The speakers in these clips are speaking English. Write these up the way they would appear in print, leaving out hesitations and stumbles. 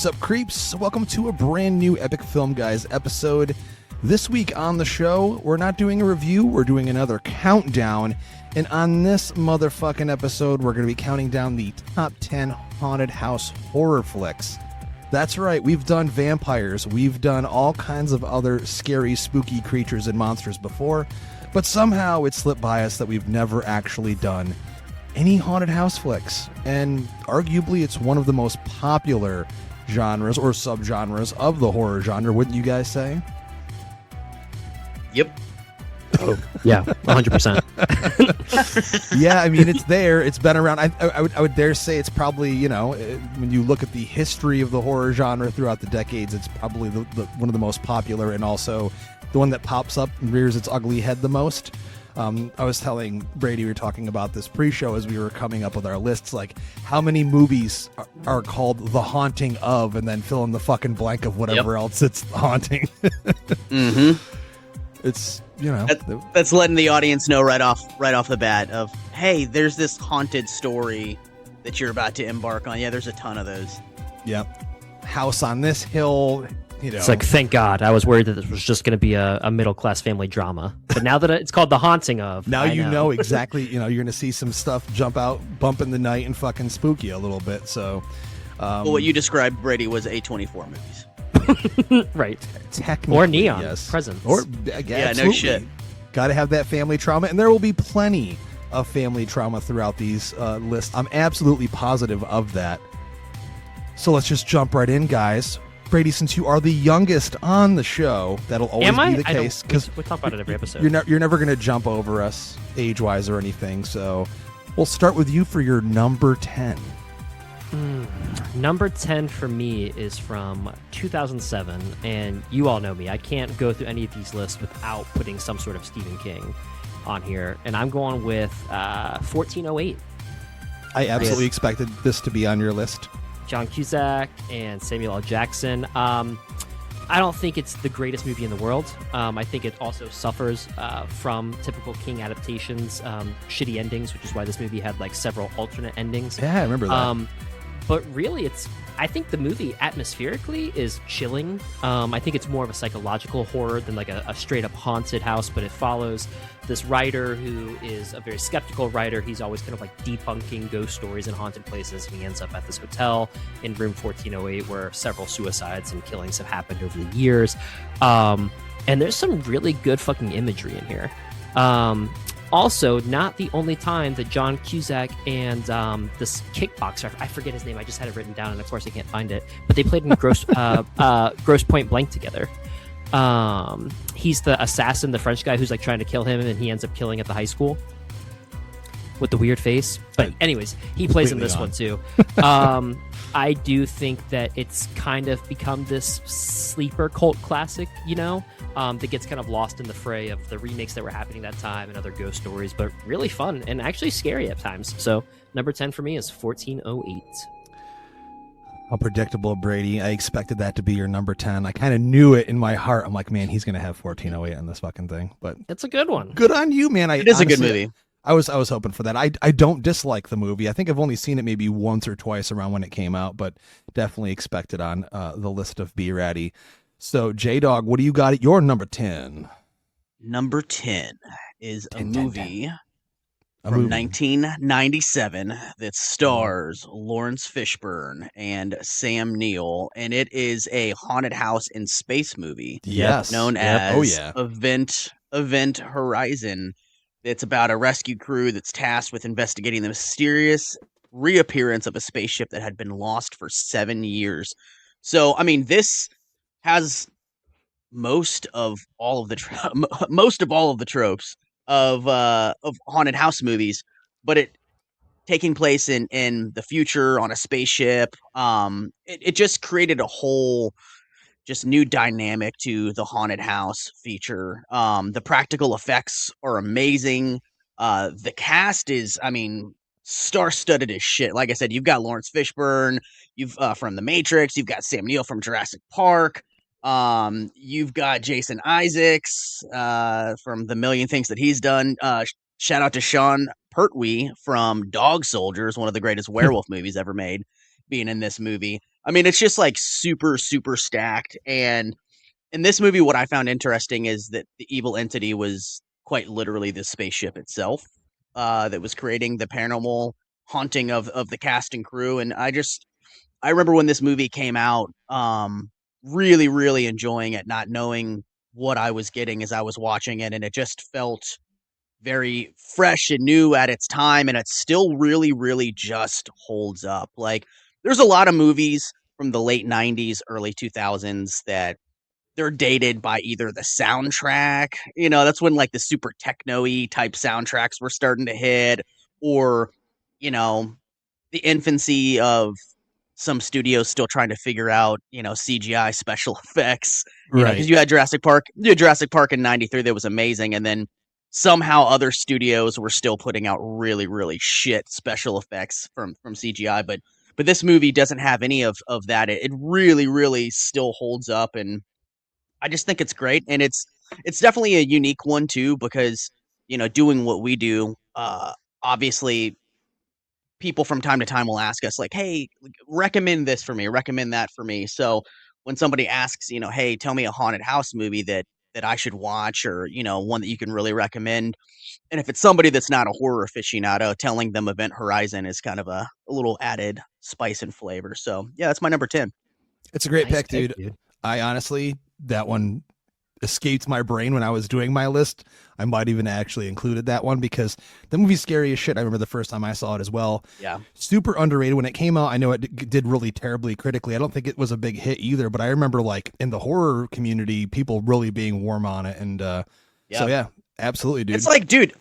What's up, creeps? Welcome to a brand new Epic Film Guys episode. This week on the show, we're not doing a review, we're doing another countdown. And on this motherfucking episode, we're going to be counting down the top 10 haunted house horror flicks. That's right, we've done vampires, we've done all kinds of other scary, spooky creatures and monsters before, but somehow it slipped by us that we've never actually done any haunted house flicks. And arguably, it's one of the most popular genres or subgenres of the horror genre, wouldn't you guys say? Yep. Oh, yeah, 100%. Yeah, I mean, it's there. It's been around. I would dare say it's probably, you know, when you look at the history of the horror genre throughout the decades, it's probably one of the most popular, and also the one that pops up and rears its ugly head the most. I was telling Brady, we were talking about this pre-show as we were coming up with our lists, like how many movies are called The Haunting of, and then fill in the fucking blank of whatever else it's haunting. Mm-hmm. It's, you know, that's letting the audience know right off the bat of, hey, there's this haunted story that you're about to embark on. Yeah, there's a ton of those. Yep. House on this hill. You know. It's like, thank God. I was worried that this was just going to be a middle-class family drama. But now that it's called The Haunting of, now you know exactly, you know, you're going to see some stuff jump out, bump in the night, and fucking spook you a little bit. So, well, what you described, Brady, was A24 movies. Right. Technically, or Neon yes. Presence. Or, yeah, no shit. Got to have that family trauma, and there will be plenty of family trauma throughout these lists. I'm absolutely positive of that. So let's just jump right in, guys. Brady, since you are the youngest on the show, that'll always be the case, because we talk about it every episode. You're never going to jump over us age-wise or anything. So we'll start with you for your number 10. Number 10 for me is from 2007, and you all know me. I can't go through any of these lists without putting some sort of Stephen King on here, and I'm going with 1408. I absolutely expected this to be on your list. John Cusack and Samuel L. Jackson. I don't think it's the greatest movie in the world. I think it also suffers from typical King adaptations, shitty endings, which is why this movie had like several alternate endings. Yeah, I remember that. But really, I think the movie atmospherically is chilling. I think it's more of a psychological horror than like a straight up haunted house, but it follows this writer who is a very skeptical writer. He's always kind of like debunking ghost stories and haunted places, and he ends up at this hotel in room 1408 where several suicides and killings have happened over the years. And there's some really good fucking imagery in here. Also, not the only time that John Cusack and this kickboxer, I forget his name, I just had it written down, and of course I can't find it, but they played in Gross Point Blank together. He's the assassin, the French guy who's like trying to kill him, and he ends up killing at the high school with the weird face. But anyways, he plays in this one too. I do think that it's kind of become this sleeper cult classic, you know, that gets kind of lost in the fray of the remakes that were happening that time and other ghost stories, but really fun and actually scary at times. So number 10 for me is 1408. How predictable, Brady. I expected that to be your number 10. I kind of knew it in my heart. I'm like, man, he's going to have 1408 on this fucking thing. But it's a good one. Good on you, man. It is honestly a good movie. I was hoping for that. I don't dislike the movie. I think I've only seen it maybe once or twice around when it came out, but definitely expect it on the list of B Ratty. So, J-Dog, what do you got at your number 10? Number 10 is a movie from 1997 that stars Lawrence Fishburne and Sam Neill, and it is a haunted house in space movie. Yes. Known as Event Horizon. It's about a rescue crew that's tasked with investigating the mysterious reappearance of a spaceship that had been lost for 7 years. So, I mean, this has most of all of the tropes of haunted house movies, but it taking place in the future on a spaceship. It just created a whole just new dynamic to the haunted house feature. The practical effects are amazing. The cast is, I mean, star-studded as shit. Like I said, you've got Lawrence Fishburne, you've from The Matrix, you've got Sam Neill from Jurassic Park, you've got Jason Isaacs from the million things that he's done. Shout out to Sean Pertwee from Dog Soldiers, one of the greatest werewolf movies ever made, being in this movie. I mean, it's just like super, super stacked. And in this movie, what I found interesting is that the evil entity was quite literally the spaceship itself that was creating the paranormal haunting of the cast and crew. And I remember when this movie came out, really, really enjoying it, not knowing what I was getting as I was watching it. And it just felt very fresh and new at its time. And it still really, really just holds up. Like, there's a lot of movies from the late 90s, early 2000s that they're dated by either the soundtrack, that's when like the super techno-y type soundtracks were starting to hit, or, you know, the infancy of some studios still trying to figure out, CGI special effects, Right. because you had Jurassic Park in 93 that was amazing. And then somehow other studios were still putting out really, really shit special effects from CGI. But this movie doesn't have any of that. It really, really still holds up. And I just think it's great. And it's definitely a unique one too, because, doing what we do, obviously people from time to time will ask us like, hey, recommend this for me, recommend that for me. So when somebody asks, hey, tell me a haunted house movie that I should watch, or, one that you can really recommend. And if it's somebody that's not a horror aficionado, telling them Event Horizon is kind of a little added spice and flavor. So yeah, that's my number 10. It's a great Nice pick, dude. dude. I honestly, that one escaped my brain when I was doing my list. I might even actually included that one because the movie's scary as shit. I remember the first time I saw it as well. Yeah. Super underrated when it came out. I know it did really terribly critically. I don't think it was a big hit either, but I remember like in the horror community, people really being warm on it. And so yeah, absolutely, dude. It's like, dude,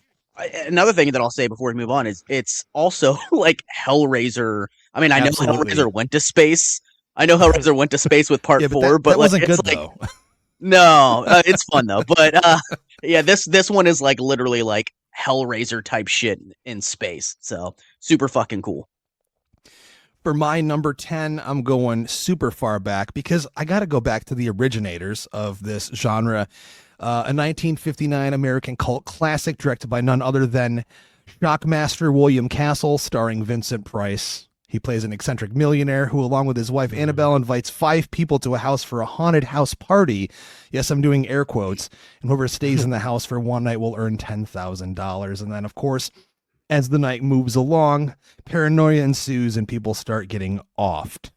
another thing that I'll say before we move on is it's also like Hellraiser. I mean, I know Absolutely. Hellraiser went to space. I know Hellraiser went to space with part Yeah, 4, that but like, wasn't it's good like, though. no, it's fun though. But yeah, this one is like literally like Hellraiser type shit in space. So super fucking cool. For my number 10, I'm going super far back because I got to go back to the originators of this genre. A 1959 American cult classic directed by none other than Shockmaster William Castle, starring Vincent Price. He plays an eccentric millionaire who, along with his wife Annabelle, invites 5 people to a house for a haunted house party. Yes, I'm doing air quotes. And whoever stays in the house for one night will earn $10,000. And then, of course, as the night moves along, paranoia ensues and people start getting offed.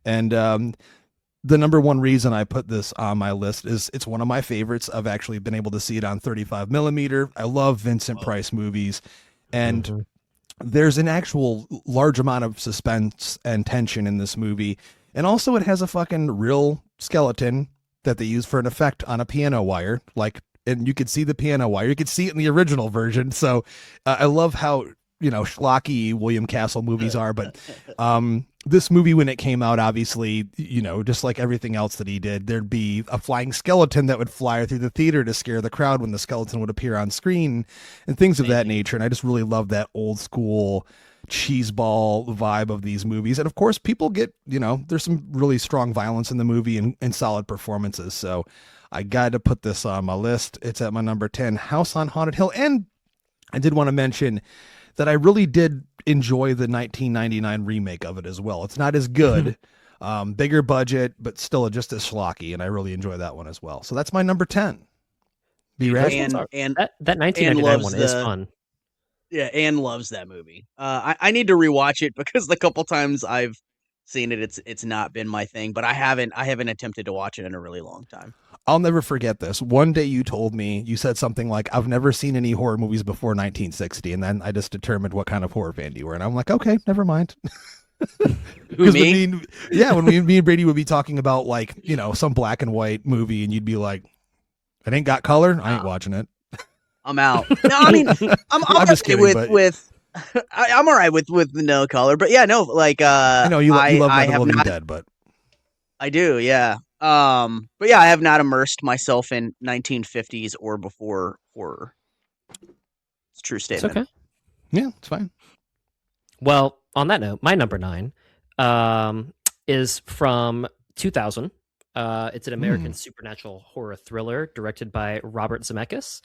And the number one reason I put this on my list is it's one of my favorites. I've actually been able to see it on 35 millimeter. I love Vincent Price movies. And there's an actual large amount of suspense and tension in this movie. And also it has a fucking real skeleton that they use for an effect on a piano wire. And you could see the piano wire. You could see it in the original version. So I love how, schlocky William Castle movies are. But this movie, when it came out, obviously, just like everything else that he did, there'd be a flying skeleton that would fly through the theater to scare the crowd when the skeleton would appear on screen and things of that nature. And I just really love that old school cheeseball vibe of these movies. And of course, people get, there's some really strong violence in the movie and solid performances. So I got to put this on my list. It's at my number 10, House on Haunted Hill. And I did want to mention that I really did enjoy the 1999 remake of it as well. It's not as good, bigger budget, but still just as schlocky. And I really enjoy that one as well. So that's my number 10. B-Rad? And that 1999 one is fun. Yeah, Anne loves that movie. I need to rewatch it because the couple times I've seen it, it's not been my thing. But I haven't attempted to watch it in a really long time. I'll never forget this. One day you told me, you said something like, I've never seen any horror movies before 1960. And then I just determined what kind of horror fan you were. And I'm like, okay, never mind. Who, me? When me and Brady would be talking about like, some black and white movie and you'd be like, it ain't got color. I ain't watching it. I'm out. No, I mean, I'm just kidding, I'm all right with the no color, but yeah, no, like I know you love Night of the Living Dead, but I do, yeah. But yeah, I have not immersed myself in 1950s or before horror. It's a true statement. It's okay. Yeah, it's fine. Well, on that note, my number 9 is from 2000. It's an American supernatural horror thriller directed by Robert Zemeckis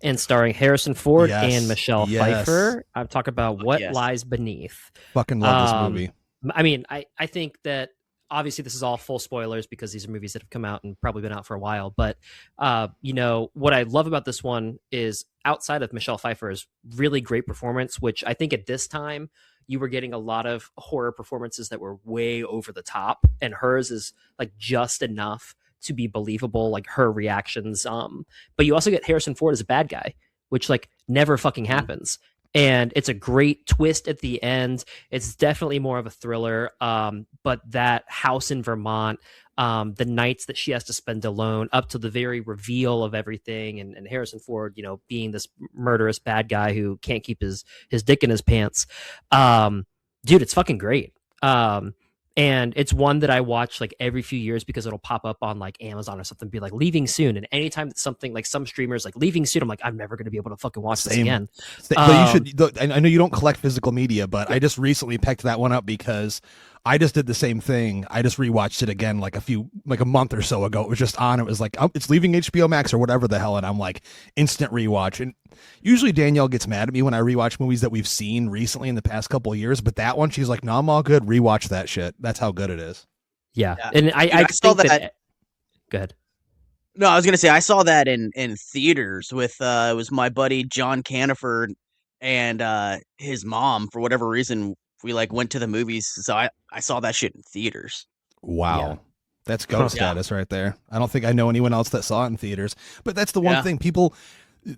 and starring Harrison Ford and Michelle Pfeiffer. I'm talking about What Lies Beneath. Fucking love this movie. I mean, I think that obviously this is all full spoilers because these are movies that have come out and probably been out for a while. But what I love about this one is outside of Michelle Pfeiffer's really great performance, which I think at this time you were getting a lot of horror performances that were way over the top, and hers is like just enough to be believable, like her reactions. But you also get Harrison Ford as a bad guy, which like never fucking happens. And it's a great twist at the end. It's definitely more of a thriller. But that house in Vermont, the nights that she has to spend alone up to the very reveal of everything, and Harrison Ford, being this murderous bad guy who can't keep his dick in his pants. Dude, it's fucking great. And it's one that I watch like every few years because it'll pop up on like Amazon or something, be like leaving soon. And anytime that something like some streamers like leaving soon, I'm like, I'm never going to be able to fucking watch this again. But you should. I know you don't collect physical media, but I just recently picked that one up because I just did the same thing. I just rewatched it again like a month or so ago. It was just on. It was like, oh, it's leaving HBO Max or whatever the hell, and I'm like, instant rewatch. And usually Danielle gets mad at me when I rewatch movies that we've seen recently in the past couple of years, but that one, she's like, no, I'm all good. Rewatch that shit. That's how good it is. Yeah. And I saw think that. Go ahead. No, I was gonna say I saw that in theaters with it was my buddy John Caniford and his mom. For whatever reason, we like went to the movies, so I saw that shit in theaters. Wow. Yeah. That's ghost status right there. I don't think I know anyone else that saw it in theaters, but that's the one thing people,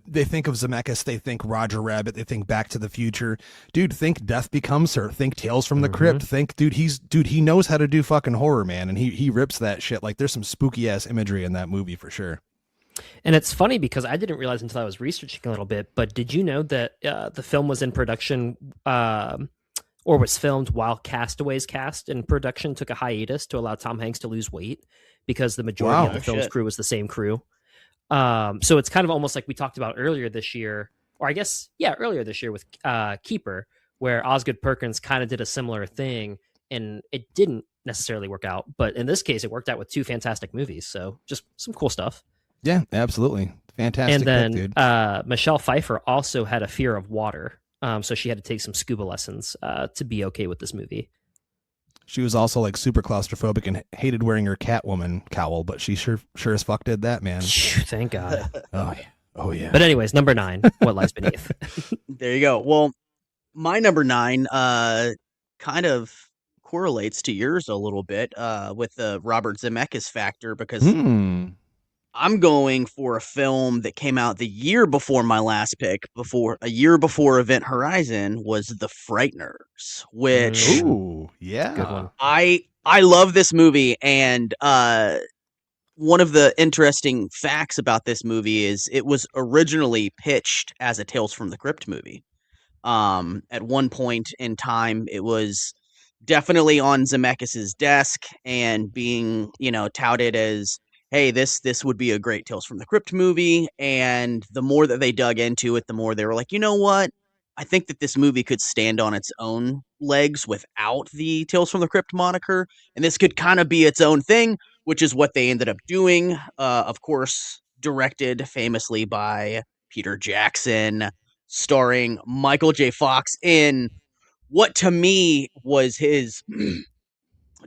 they think of Zemeckis, they think Roger Rabbit, they think Back to the Future. Dude, think Death Becomes Her, think Tales from the Crypt, think, he knows how to do fucking horror, man, and he rips that shit. Like, there's some spooky ass imagery in that movie for sure. And it's funny because I didn't realize until I was researching a little bit, but did you know that the film was in production or was filmed while Castaway's cast in production took a hiatus to allow Tom Hanks to lose weight because the majority of the film's crew was the same crew. So it's kind of almost like we talked about earlier this year, or I guess, earlier this year with Keeper, where Osgood Perkins kind of did a similar thing, and it didn't necessarily work out. But in this case, it worked out with two fantastic movies. So just some cool stuff. Yeah, absolutely. Fantastic. And then pick, dude. Michelle Pfeiffer also had a fear of water. So she had to take some scuba lessons to be okay with this movie. She was also like super claustrophobic and hated wearing her Catwoman cowl, but she sure as fuck did that, man. Thank God. Oh yeah. But anyways, number 9, What Lies Beneath. There you go. Well, my number 9 kind of correlates to yours a little bit with the Robert Zemeckis factor because I'm going for a film that came out the year before my last pick, a year before Event Horizon, was The Frighteners, which Ooh, yeah. Good one. I love this movie, and one of the interesting facts about this movie is it was originally pitched as a Tales from the Crypt movie. At one point in time, it was definitely on Zemeckis's desk and being, touted as, hey, this would be a great Tales from the Crypt movie. And the more that they dug into it, the more they were like, you know what? I think that this movie could stand on its own legs without the Tales from the Crypt moniker. And this could kind of be its own thing, which is what they ended up doing. Of course, directed famously by Peter Jackson, starring Michael J. Fox in what to me was his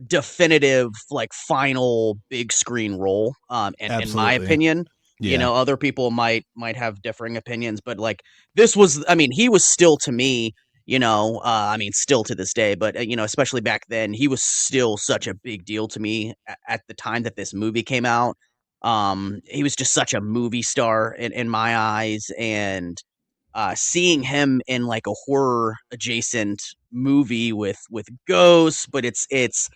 definitive, like, final big screen role. And in my opinion, other people might have differing opinions, but like this was, he was still to me, still to this day, but especially back then, he was still such a big deal to me at the time that this movie came out. He was just such a movie star in my eyes, and seeing him in like a horror adjacent movie with ghosts, but it's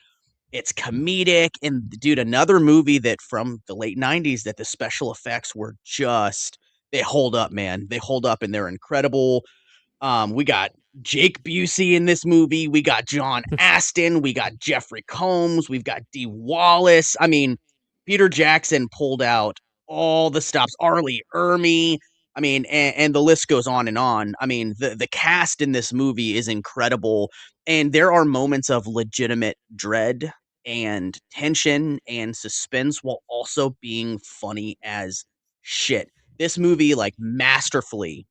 comedic. And dude, another movie that from the late 90s that the special effects were just, they hold up, man. They hold up and they're incredible. We got Jake Busey in this movie. We got John Astin. We got Jeffrey Combs. We've got Dee Wallace. Peter Jackson pulled out all the stops. Arlie Ermy. And the list goes on and on. The cast in this movie is incredible. And there are moments of legitimate dread and tension and suspense while also being funny as shit. This movie, like, masterfully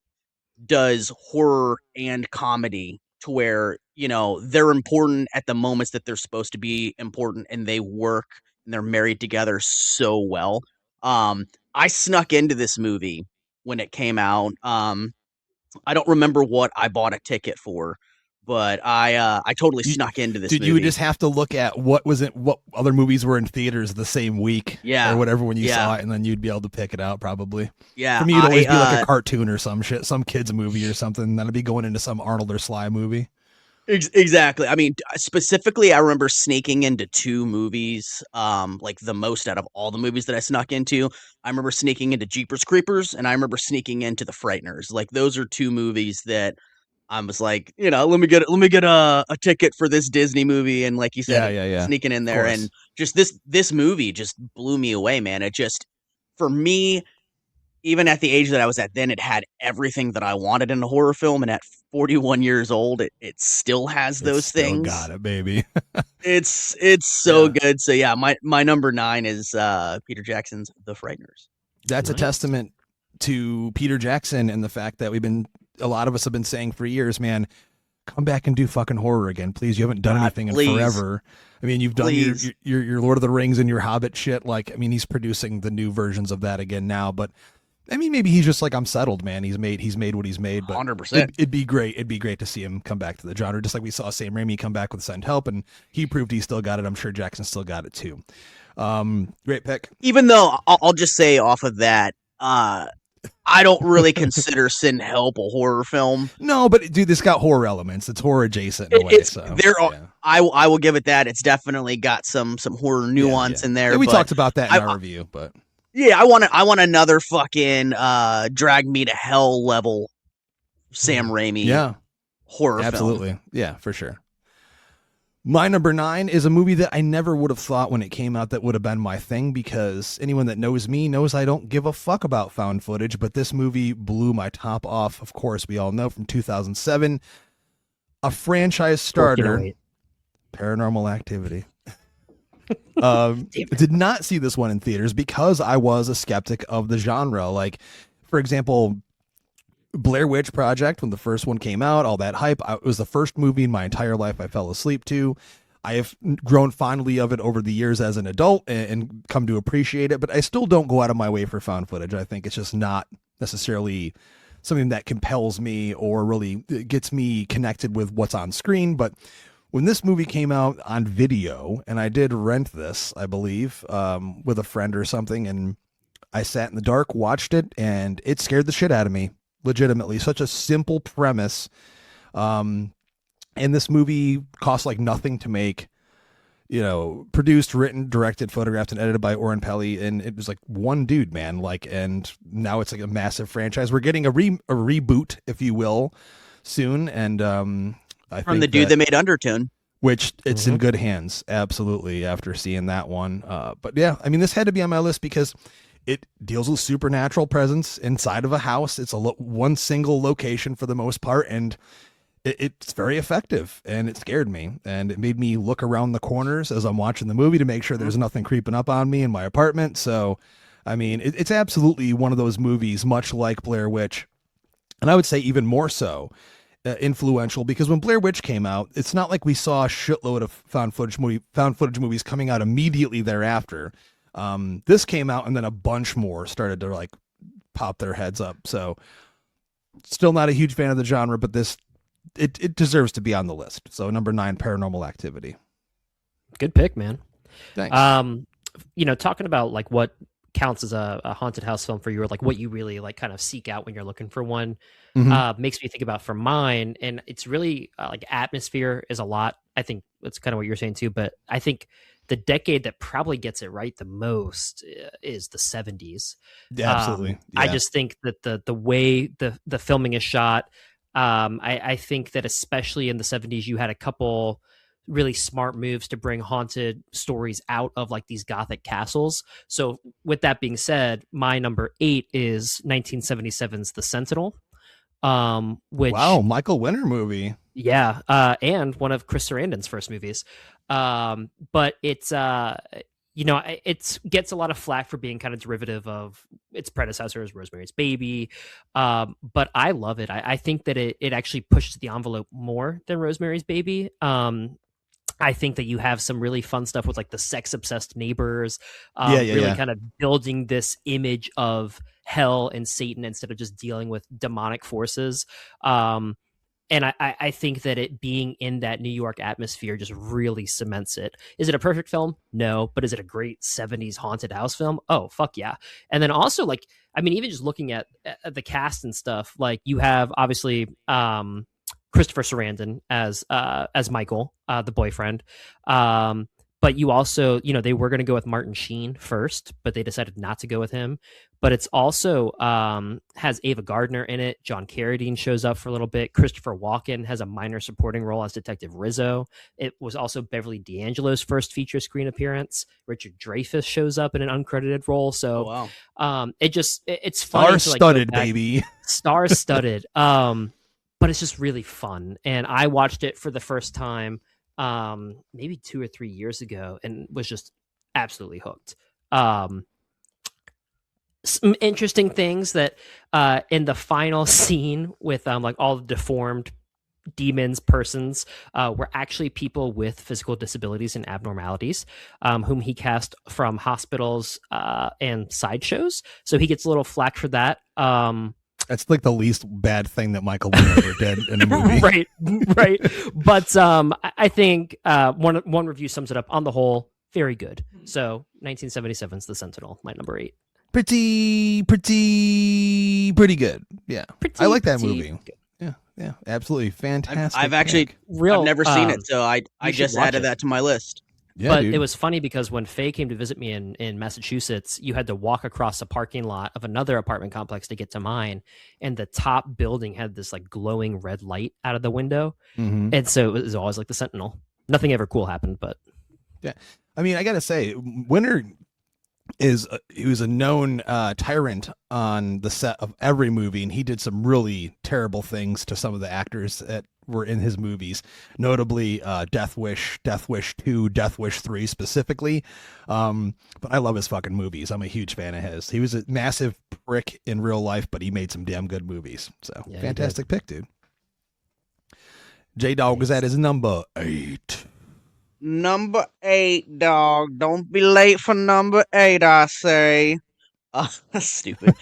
does horror and comedy to where, you know, they're important at the moments that they're supposed to be important, and they work and they're married together so well. I snuck into this movie when it came out. I don't remember what I bought a ticket for, but I totally You, snuck into this dude, you would movie. just have to look at what other movies were in theaters the same week Yeah. or whatever when you Yeah. saw it, and then you'd be able to pick it out probably. Yeah, For me, it'd always be like I, a cartoon or some shit, some kid's movie or something. Then I'd be going into some Arnold or Sly movie. exactly. I mean, specifically, I remember sneaking into 2 movies, like the most out of all the movies that I snuck into. I remember sneaking into Jeepers Creepers, and I remember sneaking into The Frighteners. Like those are 2 movies that I was like, you know, let me get a ticket for this Disney movie, and like you said, Yeah. sneaking in Of there, course. and just this movie just blew me away, man. It just, for me, even at the age that I was at then, it had everything that I wanted in a horror film, and at 41 years old, it still has It's those still things. got it, baby. It's so Yeah. good. So yeah, my number 9 is Peter Jackson's The Frighteners. That's a Nice. testament to Peter Jackson and the fact that a lot of us have been saying for years, man, come back and do fucking horror again, please. You haven't done God, anything please. in forever. I mean, you've done Please. your Lord of the Rings and your Hobbit shit. Like, I mean, he's producing the new versions of that again now, but I mean, maybe he's just like, I'm settled, man. He's made what he's made, but 100%. it'd be great. It'd be great to see him come back to the genre, just like we saw Sam Raimi come back with Send Help, and he proved he still got it. I'm sure Jackson still got it too. Great pick. Even though I'll just say off of that, I don't really consider Sin Help a horror film. No, but dude, this got horror elements. It's horror adjacent in a way. It's So there. yeah. I will give it that. It's definitely got some horror nuance in there. Yeah, we but talked about that in I- our review, but Yeah, I want another fucking drag me to hell level Sam Raimi yeah, horror film. absolutely. Yeah, for sure. My number 9 is a movie that I never would have thought when it came out that would have been my thing, because anyone that knows me knows I don't give a fuck about found footage, but this movie blew my top off. Of course, we all know, from 2007, a franchise starter, 1408. Paranormal Activity. Did not see this one in theaters because I was a skeptic of the genre. Like, for example, Blair Witch Project, when the first one came out, all that hype, it was the first movie in my entire life I fell asleep to. I have grown fondly of it over the years as an adult and come to appreciate it, but I still don't go out of my way for found footage. I think it's just not necessarily something that compels me or really gets me connected with what's on screen. But when this movie came out on video, and I did rent this, I believe, with a friend or something, and I sat in the dark, watched it, and it scared the shit out of me. Legitimately, such a simple premise, and this movie cost like nothing to make. You know, produced, written, directed, photographed, and edited by Oren Peli, and it was like one dude, man. Like, and now it's like a massive franchise. We're getting a reboot, if you will, soon, and I From think the dude that made Undertone. which it's in good hands, absolutely, after seeing that one. But yeah, I mean, this had to be on my list because it deals with supernatural presence inside of a house. It's one single location for the most part, and it's very effective, and it scared me, and it made me look around the corners as I'm watching the movie to make sure there's nothing creeping up on me in my apartment. So, I mean, it's absolutely one of those movies, much like Blair Witch, and I would say even more so, influential, because when Blair Witch came out, it's not like we saw a shitload of found footage movies coming out immediately thereafter. This came out, and then a bunch more started to like pop their heads up. So, still not a huge fan of the genre, but this it deserves to be on the list. So, number 9, Paranormal Activity. Good pick, man. Thanks. You know, talking about like what counts as a haunted house film for you, or like what you really like kind of seek out when you're looking for one, makes me think about for mine, and it's really like atmosphere is a lot. I think that's kind of what you're saying too, but I think the decade that probably gets it right the most is the 70s. Yeah, absolutely. I just think that the way the filming is shot, I think that especially in the 70s, you had a couple really smart moves to bring haunted stories out of like these Gothic castles. So with that being said, my number 8 is 1977's The Sentinel. Which, wow, Michael Winner movie. Yeah, and one of Chris Sarandon's first movies. But it's it gets a lot of flack for being kind of derivative of its predecessors, Rosemary's Baby, but I love it. I think that it actually pushes the envelope more than Rosemary's Baby. I think that you have some really fun stuff with like the sex obsessed neighbors, really kind of building this image of hell and Satan instead of just dealing with demonic forces. And I think that it being in that New York atmosphere just really cements it. Is it a perfect film? No. But is it a great 70s haunted house film? Oh, fuck yeah. And then also, like, I mean, even just looking at the cast and stuff, like you have obviously Christopher Sarandon as Michael, the boyfriend. But you also, they were going to go with Martin Sheen first, but they decided not to go with him. But it's also has Ava Gardner in it. John Carradine shows up for a little bit. Christopher Walken has a minor supporting role as Detective Rizzo. It was also Beverly D'Angelo's first feature screen appearance. Richard Dreyfuss shows up in an uncredited role. So it's funny. Star-studded, baby. Star-studded. But it's just really fun. And I watched it for the first time maybe 2 or 3 years ago and was just absolutely hooked. Some interesting things that in the final scene with like all the deformed demons persons were actually people with physical disabilities and abnormalities whom he cast from hospitals and sideshows. So he gets a little flack for that. That's like the least bad thing that Michael Wood ever did in a movie. right. But I think one review sums it up. On the whole, very good. So 1977's The Sentinel, my number 8. Pretty good. Yeah. I like that movie. Good. Yeah, absolutely fantastic. I've never seen it, so I just added that to my list. Yeah, but dude. It was funny because when Faye came to visit me in Massachusetts, you had to walk across a parking lot of another apartment complex to get to mine. And the top building had this like glowing red light out of the window. Mm-hmm. And so it was always like the Sentinel. Nothing ever cool happened, but. Yeah. I mean, I got to say, Winter he was a known tyrant on the set of every movie, and he did some really terrible things to some of the actors that were in his movies, notably Death Wish 2, Death Wish 3 specifically. But I love his fucking movies. I'm a huge fan of his. He was a massive prick in real life, but he made some damn good movies. So yeah, fantastic pick, dude. J-Dog is at his number 8. Number 8, dog. Don't be late for number 8, I say. Stupid.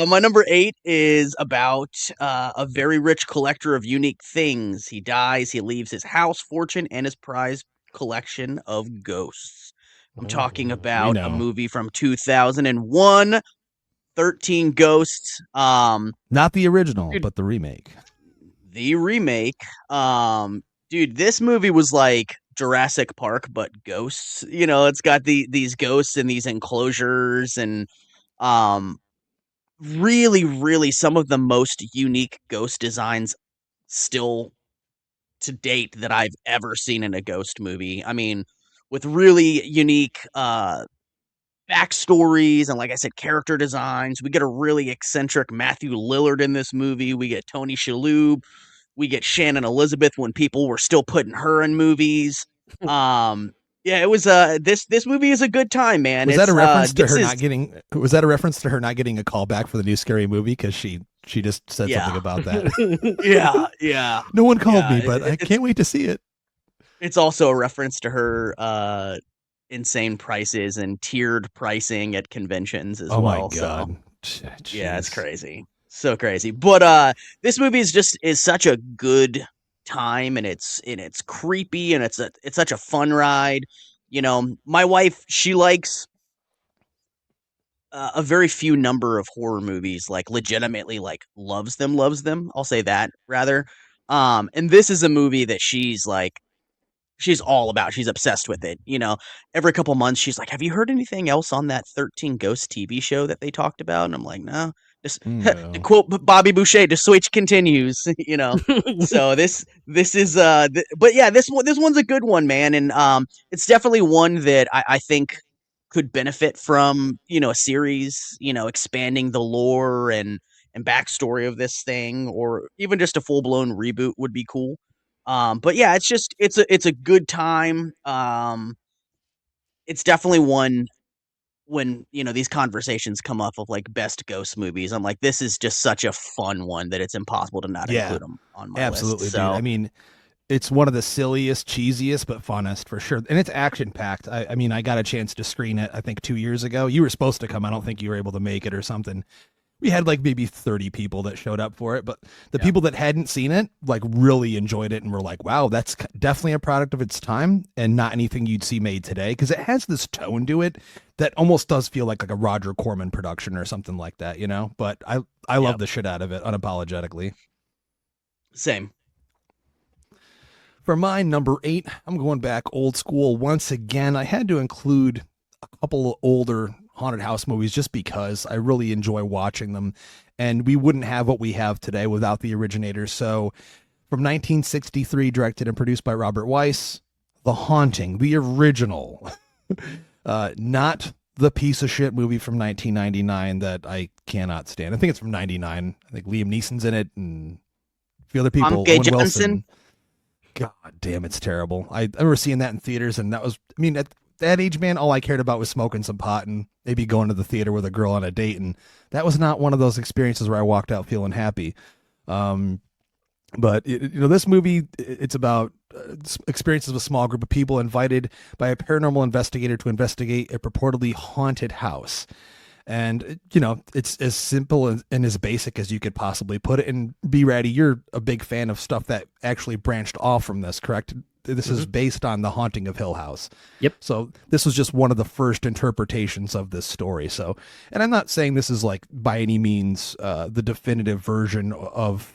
My number 8 is about a very rich collector of unique things. He dies. He leaves his house, fortune, and his prized collection of ghosts. I'm talking about a movie from 2001, 13 Ghosts. Not the original, but the remake. The remake. Dude, this movie was like Jurassic Park, but ghosts. It's got these ghosts in these enclosures and really, really some of the most unique ghost designs still to date that I've ever seen in a ghost movie. I mean, with really unique backstories and, like I said, character designs. We get a really eccentric Matthew Lillard in this movie. We get Tony Shalhoub. We get Shannon Elizabeth when people were still putting her in movies. Yeah, it was this movie is a good time, man. Was that a reference to her not getting? Was that a reference to her not getting a call back for the new Scary Movie because she just said something about that? Yeah. No one called me, but I can't wait to see it. It's also a reference to her insane prices and tiered pricing at conventions as well. Oh my god! So, yeah, it's crazy, so crazy. But this movie is such a good time, and it's creepy, and it's such a fun ride. My wife, she likes a very few number of horror movies, like legitimately like loves them. I'll say that rather. And this is a movie that she's all about. She's obsessed with it. Every couple months she's like, have you heard anything else on that 13 Ghosts TV show that they talked about? And I'm like, no. Just to quote Bobby Boucher, the switch continues, So this is but yeah, this one's a good one, man. And it's definitely one that I think could benefit from, a series, expanding the lore and backstory of this thing, or even just a full blown reboot would be cool. But yeah, it's a good time. It's definitely one when these conversations come up of like best ghost movies. I'm like, this is just such a fun one that it's impossible to not Yeah, include them on my list. absolutely, dude. So I mean, it's one of the silliest, cheesiest, but funnest for sure. And it's action packed. I mean, I got a chance to screen it, I think 2 years ago. You were supposed to come. I don't think you were able to make it or something. We had like maybe 30 people that showed up for it, but the people that hadn't seen it like really enjoyed it and were like, wow, that's definitely a product of its time and not anything you'd see made today. Because it has this tone to it that almost does feel like a Roger Corman production or something like that, But I love the shit out of it unapologetically. same. For my number 8, I'm going back old school once again. I had to include a couple of older haunted house movies just because I really enjoy watching them, and we wouldn't have what we have today without the originators. So from 1963, directed and produced by Robert Weiss, The Haunting, the original, not the piece of shit movie from 1999 that I cannot stand. I think it's from 99. I think Liam Neeson's in it and a few other people. K. Owen Johnson. Wilson. God damn, it's terrible. I remember seeing that in theaters, and that was, I mean, at that age, man, all I cared about was smoking some pot and maybe going to the theater with a girl on a date, and that was not one of those experiences where I walked out feeling happy. But this movie, it's about experiences of a small group of people invited by a paranormal investigator to investigate a purportedly haunted house. And, it's as simple and as basic as you could possibly put it. And BluBrry, you're a big fan of stuff that actually branched off from this, correct? This is based on The Haunting of Hill House. Yep. So this was just one of the first interpretations of this story. So, and I'm not saying this is like by any means the definitive version of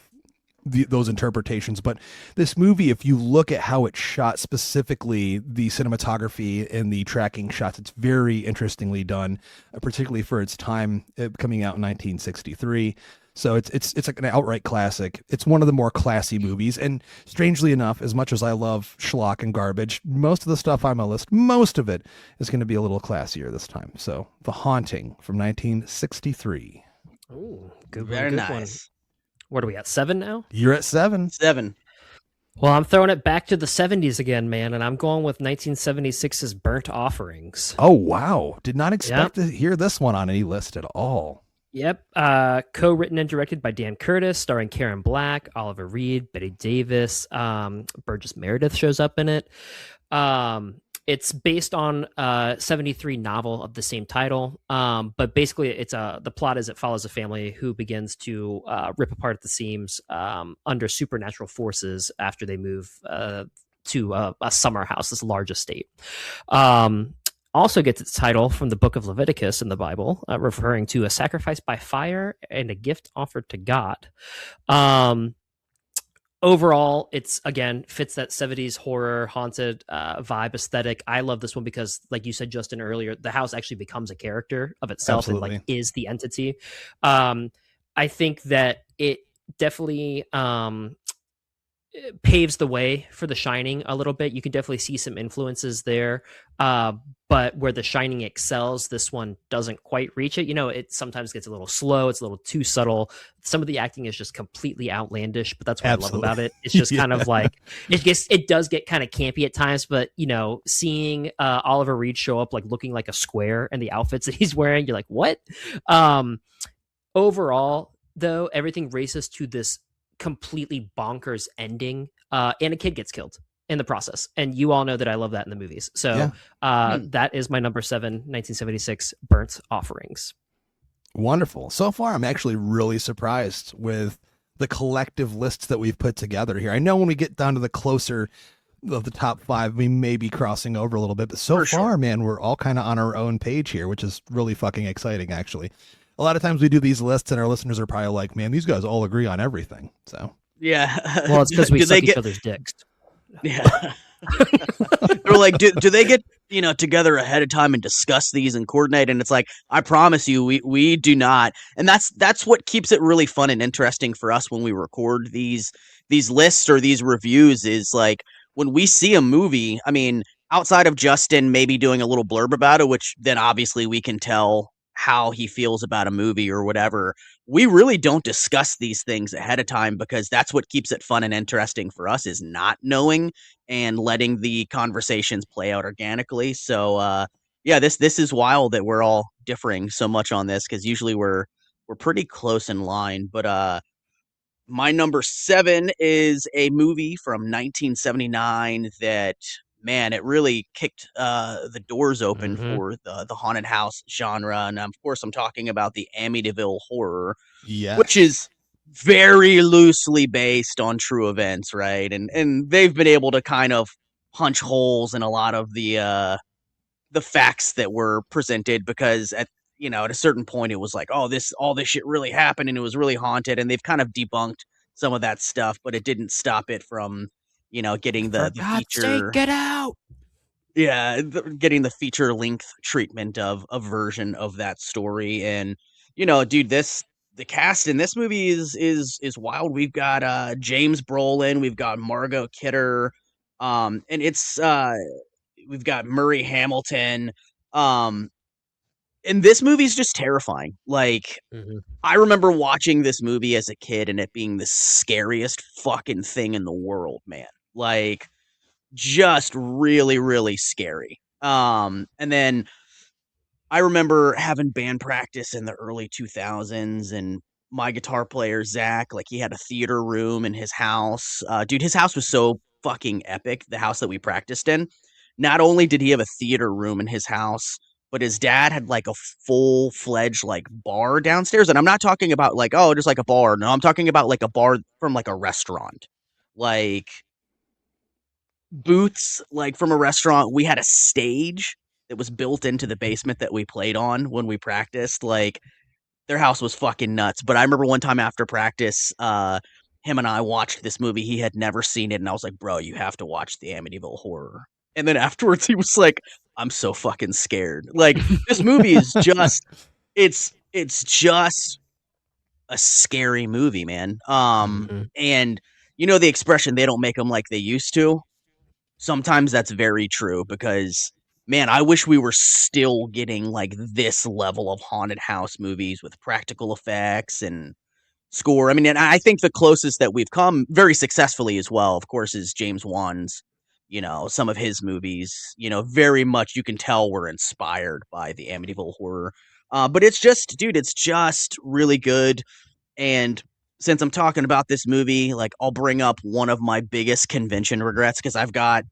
those interpretations, but this movie, if you look at how it's shot, specifically the cinematography and the tracking shots, it's very interestingly done, particularly for its time, coming out in 1963. So it's like an outright classic. It's one of the more classy movies, and strangely enough, as much as I love schlock and garbage, most of the stuff on my list, most of it is going to be a little classier this time. So The Haunting from 1963. Ooh, good one. Very Good nice. one. What are we at, 7 now? You're at 7. 7. Well, I'm throwing it back to the 70s again, man, and I'm going with 1976's Burnt Offerings. Oh, wow. Did not expect to hear this one on any list at all. Yep. Co-written and directed by Dan Curtis, starring Karen Black, Oliver Reed, Betty Davis. Burgess Meredith shows up in it. It's based on a 73 novel of the same title. But basically the plot is it follows a family who begins to rip apart at the seams under supernatural forces after they move to a summer house, this large estate. Also gets its title from the book of Leviticus in the Bible, referring to a sacrifice by fire and a gift offered to God. Overall, it's, again, fits that 70s horror, haunted vibe aesthetic. I love this one because, like you said, Justin, earlier, the house actually becomes a character of itself. Absolutely. And like is the entity. I think that it definitely paves the way for The Shining a little bit. You can definitely see some influences there. But where The Shining excels, this one doesn't quite reach it. It sometimes gets a little slow. It's a little too subtle. Some of the acting is just completely outlandish, but that's what Absolutely. I love about it. It's just kind of like, it does get kind of campy at times, but seeing Oliver Reed show up like looking like a square and the outfits that he's wearing, you're like, what? Overall, though, everything races to this completely bonkers ending, and a kid gets killed in the process, and you all know that I love that in the movies. So that is my number 7, 1976 Burnt Offerings. Wonderful. So far, I'm actually really surprised with the collective lists that we've put together here. I know when we get down to the closer of the top 5, we may be crossing over a little bit, but so far, man, we're all kind of on our own page here, which is really fucking exciting, actually. A lot of times we do these lists and our listeners are probably like, man, these guys all agree on everything. So Yeah. Well, it's because we suck each other's dicks. Yeah. They're like, do they get together ahead of time and discuss these and coordinate? And it's like, I promise you, we do not. And that's what keeps it really fun and interesting for us when we record these lists or these reviews, is like when we see a movie, I mean, outside of Justin maybe doing a little blurb about it, which then obviously we can tell how he feels about a movie or whatever, we really don't discuss these things ahead of time because that's what keeps it fun and interesting for us is not knowing and letting the conversations play out organically. So yeah, this is wild that we're all differing so much on this because usually we're pretty close in line. But my number 7 is a movie from 1979 that, man, it really kicked the doors open for the haunted house genre, and of course, I'm talking about the Amityville Horror, which Yes. is very loosely based on true events, right? And they've been able to kind of punch holes in a lot of the facts that were presented because at a certain point it was like, oh, all this shit really happened and it was really haunted, and they've kind of debunked some of that stuff, but it didn't stop it from getting For the God's sake, feature, get out! getting the feature length treatment of a version of that story. And dude, the cast in this movie is wild. We've got James Brolin, we've got Margot Kidder, and it's we've got Murray Hamilton. Um, and this movie's just terrifying. Like, Mhm. I remember watching this movie as a kid and it being the scariest fucking thing in the world, man. Like, just really, really scary. And then I remember having band practice in the early 2000s, and my guitar player, Zach, like, he had a theater room in his house. Dude, his house was so fucking epic, the house that we practiced in. Not only did he have a theater room in his house, but his dad had like a full-fledged like bar downstairs. And I'm not talking about like, oh, just like a bar. No, I'm talking about like a bar from like a restaurant. Like booths like from a restaurant. We had a stage that was built into the basement that we played on when we practiced. Like, their house was fucking nuts. But I remember one time after practice, him and I watched this movie. He had never seen it, and I was like, "Bro, you have to watch the Amityville Horror." And then afterwards, he was like, "I'm so fucking scared." Like, this movie is just it's just a scary movie, man. Mhm. And the expression, "They don't make them like they used to." Sometimes that's very true because, man, I wish we were still getting like this level of haunted house movies with practical effects and score. I mean, and I think the closest that we've come very successfully as well, of course, is James Wan's, some of his movies, very much you can tell were inspired by the Amityville Horror. But it's just, dude, it's just really good. And since I'm talking about this movie, like, I'll bring up one of my biggest convention regrets because I've got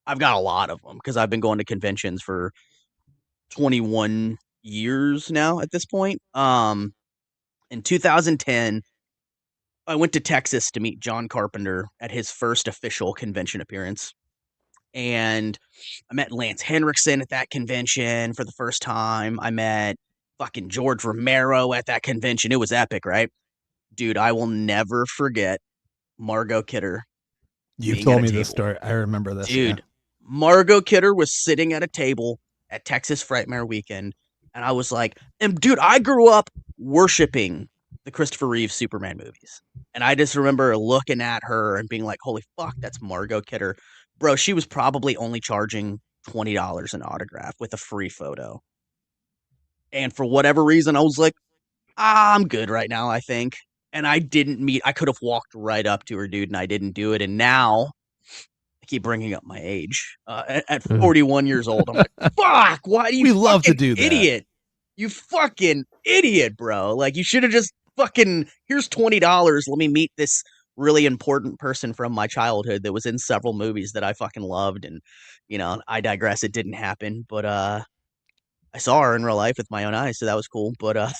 a lot of them because I've been going to conventions for 21 years now at this point. In 2010, I went to Texas to meet John Carpenter at his first official convention appearance. And I met Lance Henriksen at that convention for the first time. I met fucking George Romero at that convention. It was epic, right? Dude, I will never forget Margot Kidder You've being at told a me this table. story. I remember this. Yeah. Dude, Margot Kidder was sitting at a table at Texas Frightmare Weekend, and I was like, and dude, I grew up worshiping the Christopher Reeve Superman movies. And I just remember looking at her and being like, holy fuck, that's Margot Kidder. Bro, she was probably only charging $20 an autograph with a free photo. And for whatever reason, I was like, I'm good right now, I think. And I could have walked right up to her, dude, and I didn't do it. And now I keep bringing up my age. At Mhm. 41 years old, I'm like, fuck, why do you We love to fucking do that. idiot? You fucking idiot, bro. Like, you should have just fucking, here's $20. Let me meet this really important person from my childhood that was in several movies that I fucking loved. And, I digress. It didn't happen. But I saw her in real life with my own eyes, so that was cool. But I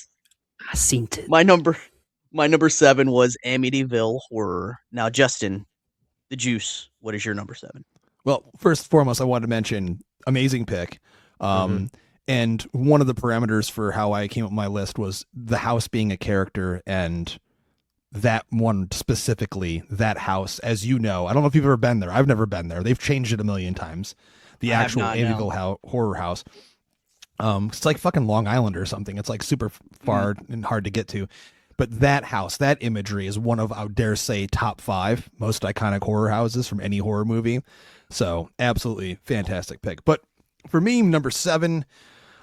seen it. my number 7 was Amityville Horror. Now, Justin, the Juice, what is your number 7? Well, first and foremost, I wanted to mention amazing pick. And one of the parameters for how I came up with my list was the house being a character, and that one specifically, that house, as you know, I don't know if you've ever been there. I've never been there. They've changed it a million times. The I have actual not, no. Amityville horror house. It's like fucking Long Island or something. It's like super far and hard to get to. But that house, that imagery is one of, I would dare say, top 5 most iconic horror houses from any horror movie. So absolutely fantastic pick. But for me, number 7,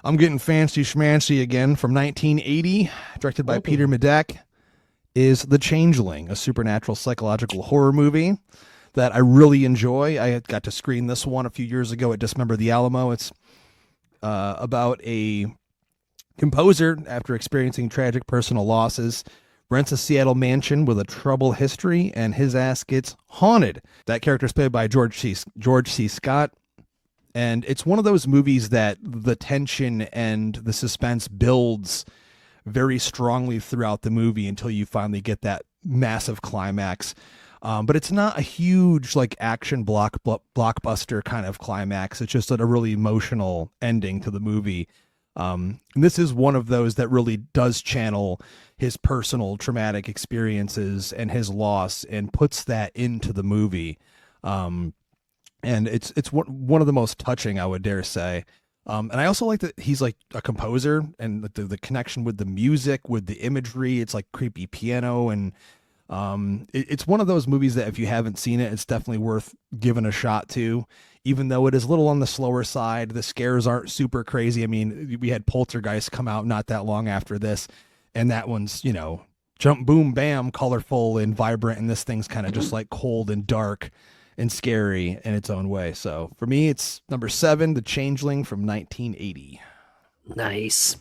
I'm getting fancy schmancy again from 1980, directed by Peter Medak, is The Changeling, a supernatural psychological horror movie that I really enjoy. I got to screen this one a few years ago at Dismember the Alamo. It's about a composer, after experiencing tragic personal losses, rents a Seattle mansion with a troubled history, and his ass gets haunted. That character is played by George C. Scott. And it's one of those movies that the tension and the suspense builds very strongly throughout the movie until you finally get that massive climax. But it's not a huge like action blockbuster kind of climax. It's just a really emotional ending to the movie. And this is one of those that really does channel his personal traumatic experiences and his loss and puts that into the movie. And it's one of the most touching, I would dare say. And I also like that he's like a composer, and the connection with the music, with the imagery. It's like creepy piano, and it's one of those movies that if you haven't seen it, it's definitely worth giving a shot to. Even though it is a little on the slower side, the scares aren't super crazy. I mean, we had Poltergeist come out not that long after this, and that one's, jump, boom, bam, colorful and vibrant, and this thing's kind of just like cold and dark and scary in its own way. So for me, it's number 7, The Changeling from 1980. Nice.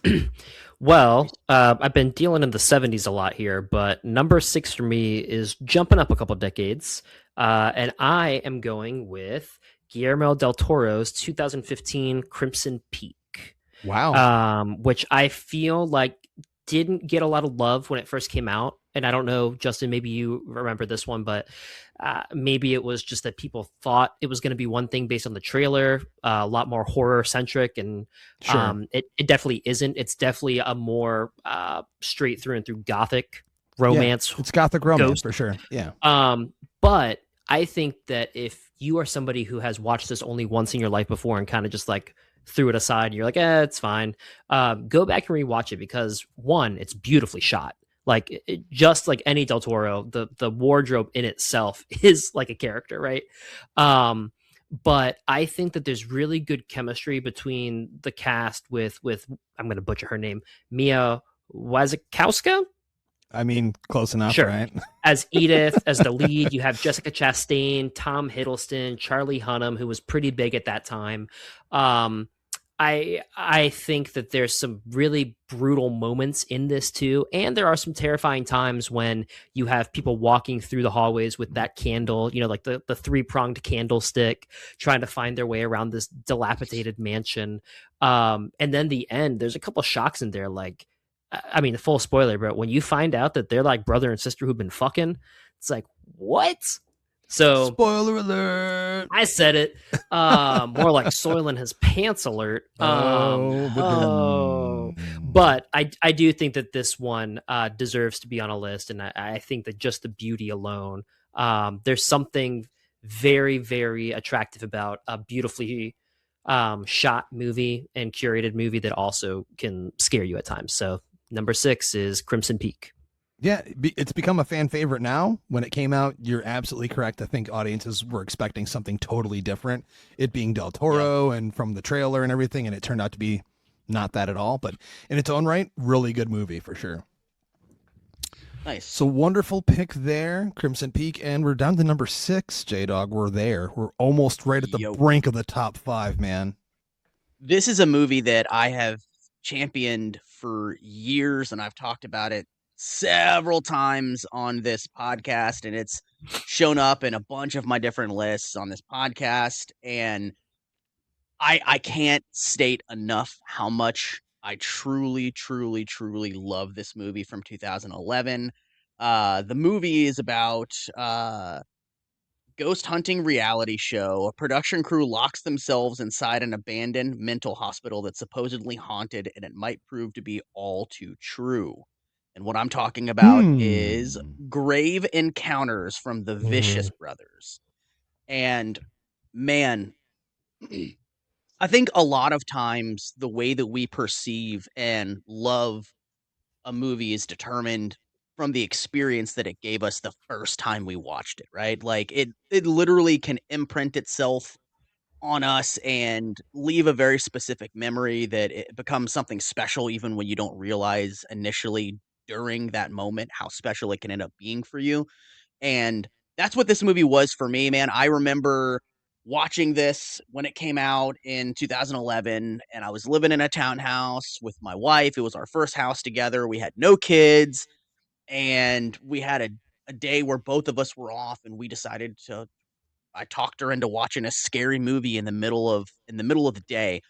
Well, I've been dealing in the 70s a lot here, but number 6 for me is jumping up a couple decades. And I am going with Guillermo del Toro's 2015 Crimson Peak. Wow. Which I feel like didn't get a lot of love when it first came out. And I don't know, Justin, maybe you remember this one, but maybe it was just that people thought it was going to be one thing based on the trailer, a lot more horror centric, and Sure. it definitely isn't. It's definitely a more straight through and through gothic romance. Yeah, it's gothic romance ghost. for sure. Yeah. But I think that if you are somebody who has watched this only once in your life before and kind of just like threw it aside, and you're like, it's fine. Go back and rewatch it because one, it's beautifully shot. Like just like any Del Toro, the wardrobe in itself is like a character, right? But I think that there's really good chemistry between the cast with I'm going to butcher her name, Mia Wasikowska. I mean, close enough, Sure. right? As Edith, as the lead, you have Jessica Chastain, Tom Hiddleston, Charlie Hunnam, who was pretty big at that time. I think that there's some really brutal moments in this too, and there are some terrifying times when you have people walking through the hallways with that candle, like the 3-pronged candlestick, trying to find their way around this dilapidated mansion. And then the end, there's a couple shocks in there, like, I mean, full spoiler, but when you find out that they're like brother and sister who've been fucking, it's like, what? So spoiler alert. I said it. More like soiling his pants alert. But I do think that this one deserves to be on a list, and I think that just the beauty alone, there's something very, very attractive about a beautifully shot movie and curated movie that also can scare you at times. So number 6 is Crimson Peak. Yeah, it's become a fan favorite now. When it came out, you're absolutely correct. I think audiences were expecting something totally different, it being Del Toro and from the trailer and everything, and it turned out to be not that at all. But in its own right, really good movie for sure. Nice. So wonderful pick there, Crimson Peak, and we're down to number 6, J-Dog. We're there. We're almost right at the brink of the top 5, man. This is a movie that I have championed for years, and I've talked about it several times on this podcast, and it's shown up in a bunch of my different lists on this podcast, and I can't state enough how much I truly, truly, truly love this movie from 2011. The movie is about ghost hunting reality show. A production crew locks themselves inside an abandoned mental hospital that's supposedly haunted, and it might prove to be all too true. And what I'm talking about is Grave Encounters from the Vicious Brothers. And man, I think a lot of times the way that we perceive and love a movie is determined from the experience that it gave us the first time we watched it, right? Like it literally can imprint itself on us and leave a very specific memory that it becomes something special even when you don't realize initially during that moment how special it can end up being for you. And that's what this movie was for me, man. I remember watching this when it came out in 2011, and I was living in a townhouse with my wife. It was our first house together. We had no kids, and we had a day where both of us were off, and we decided to I talked her into watching a scary movie in the middle of the day,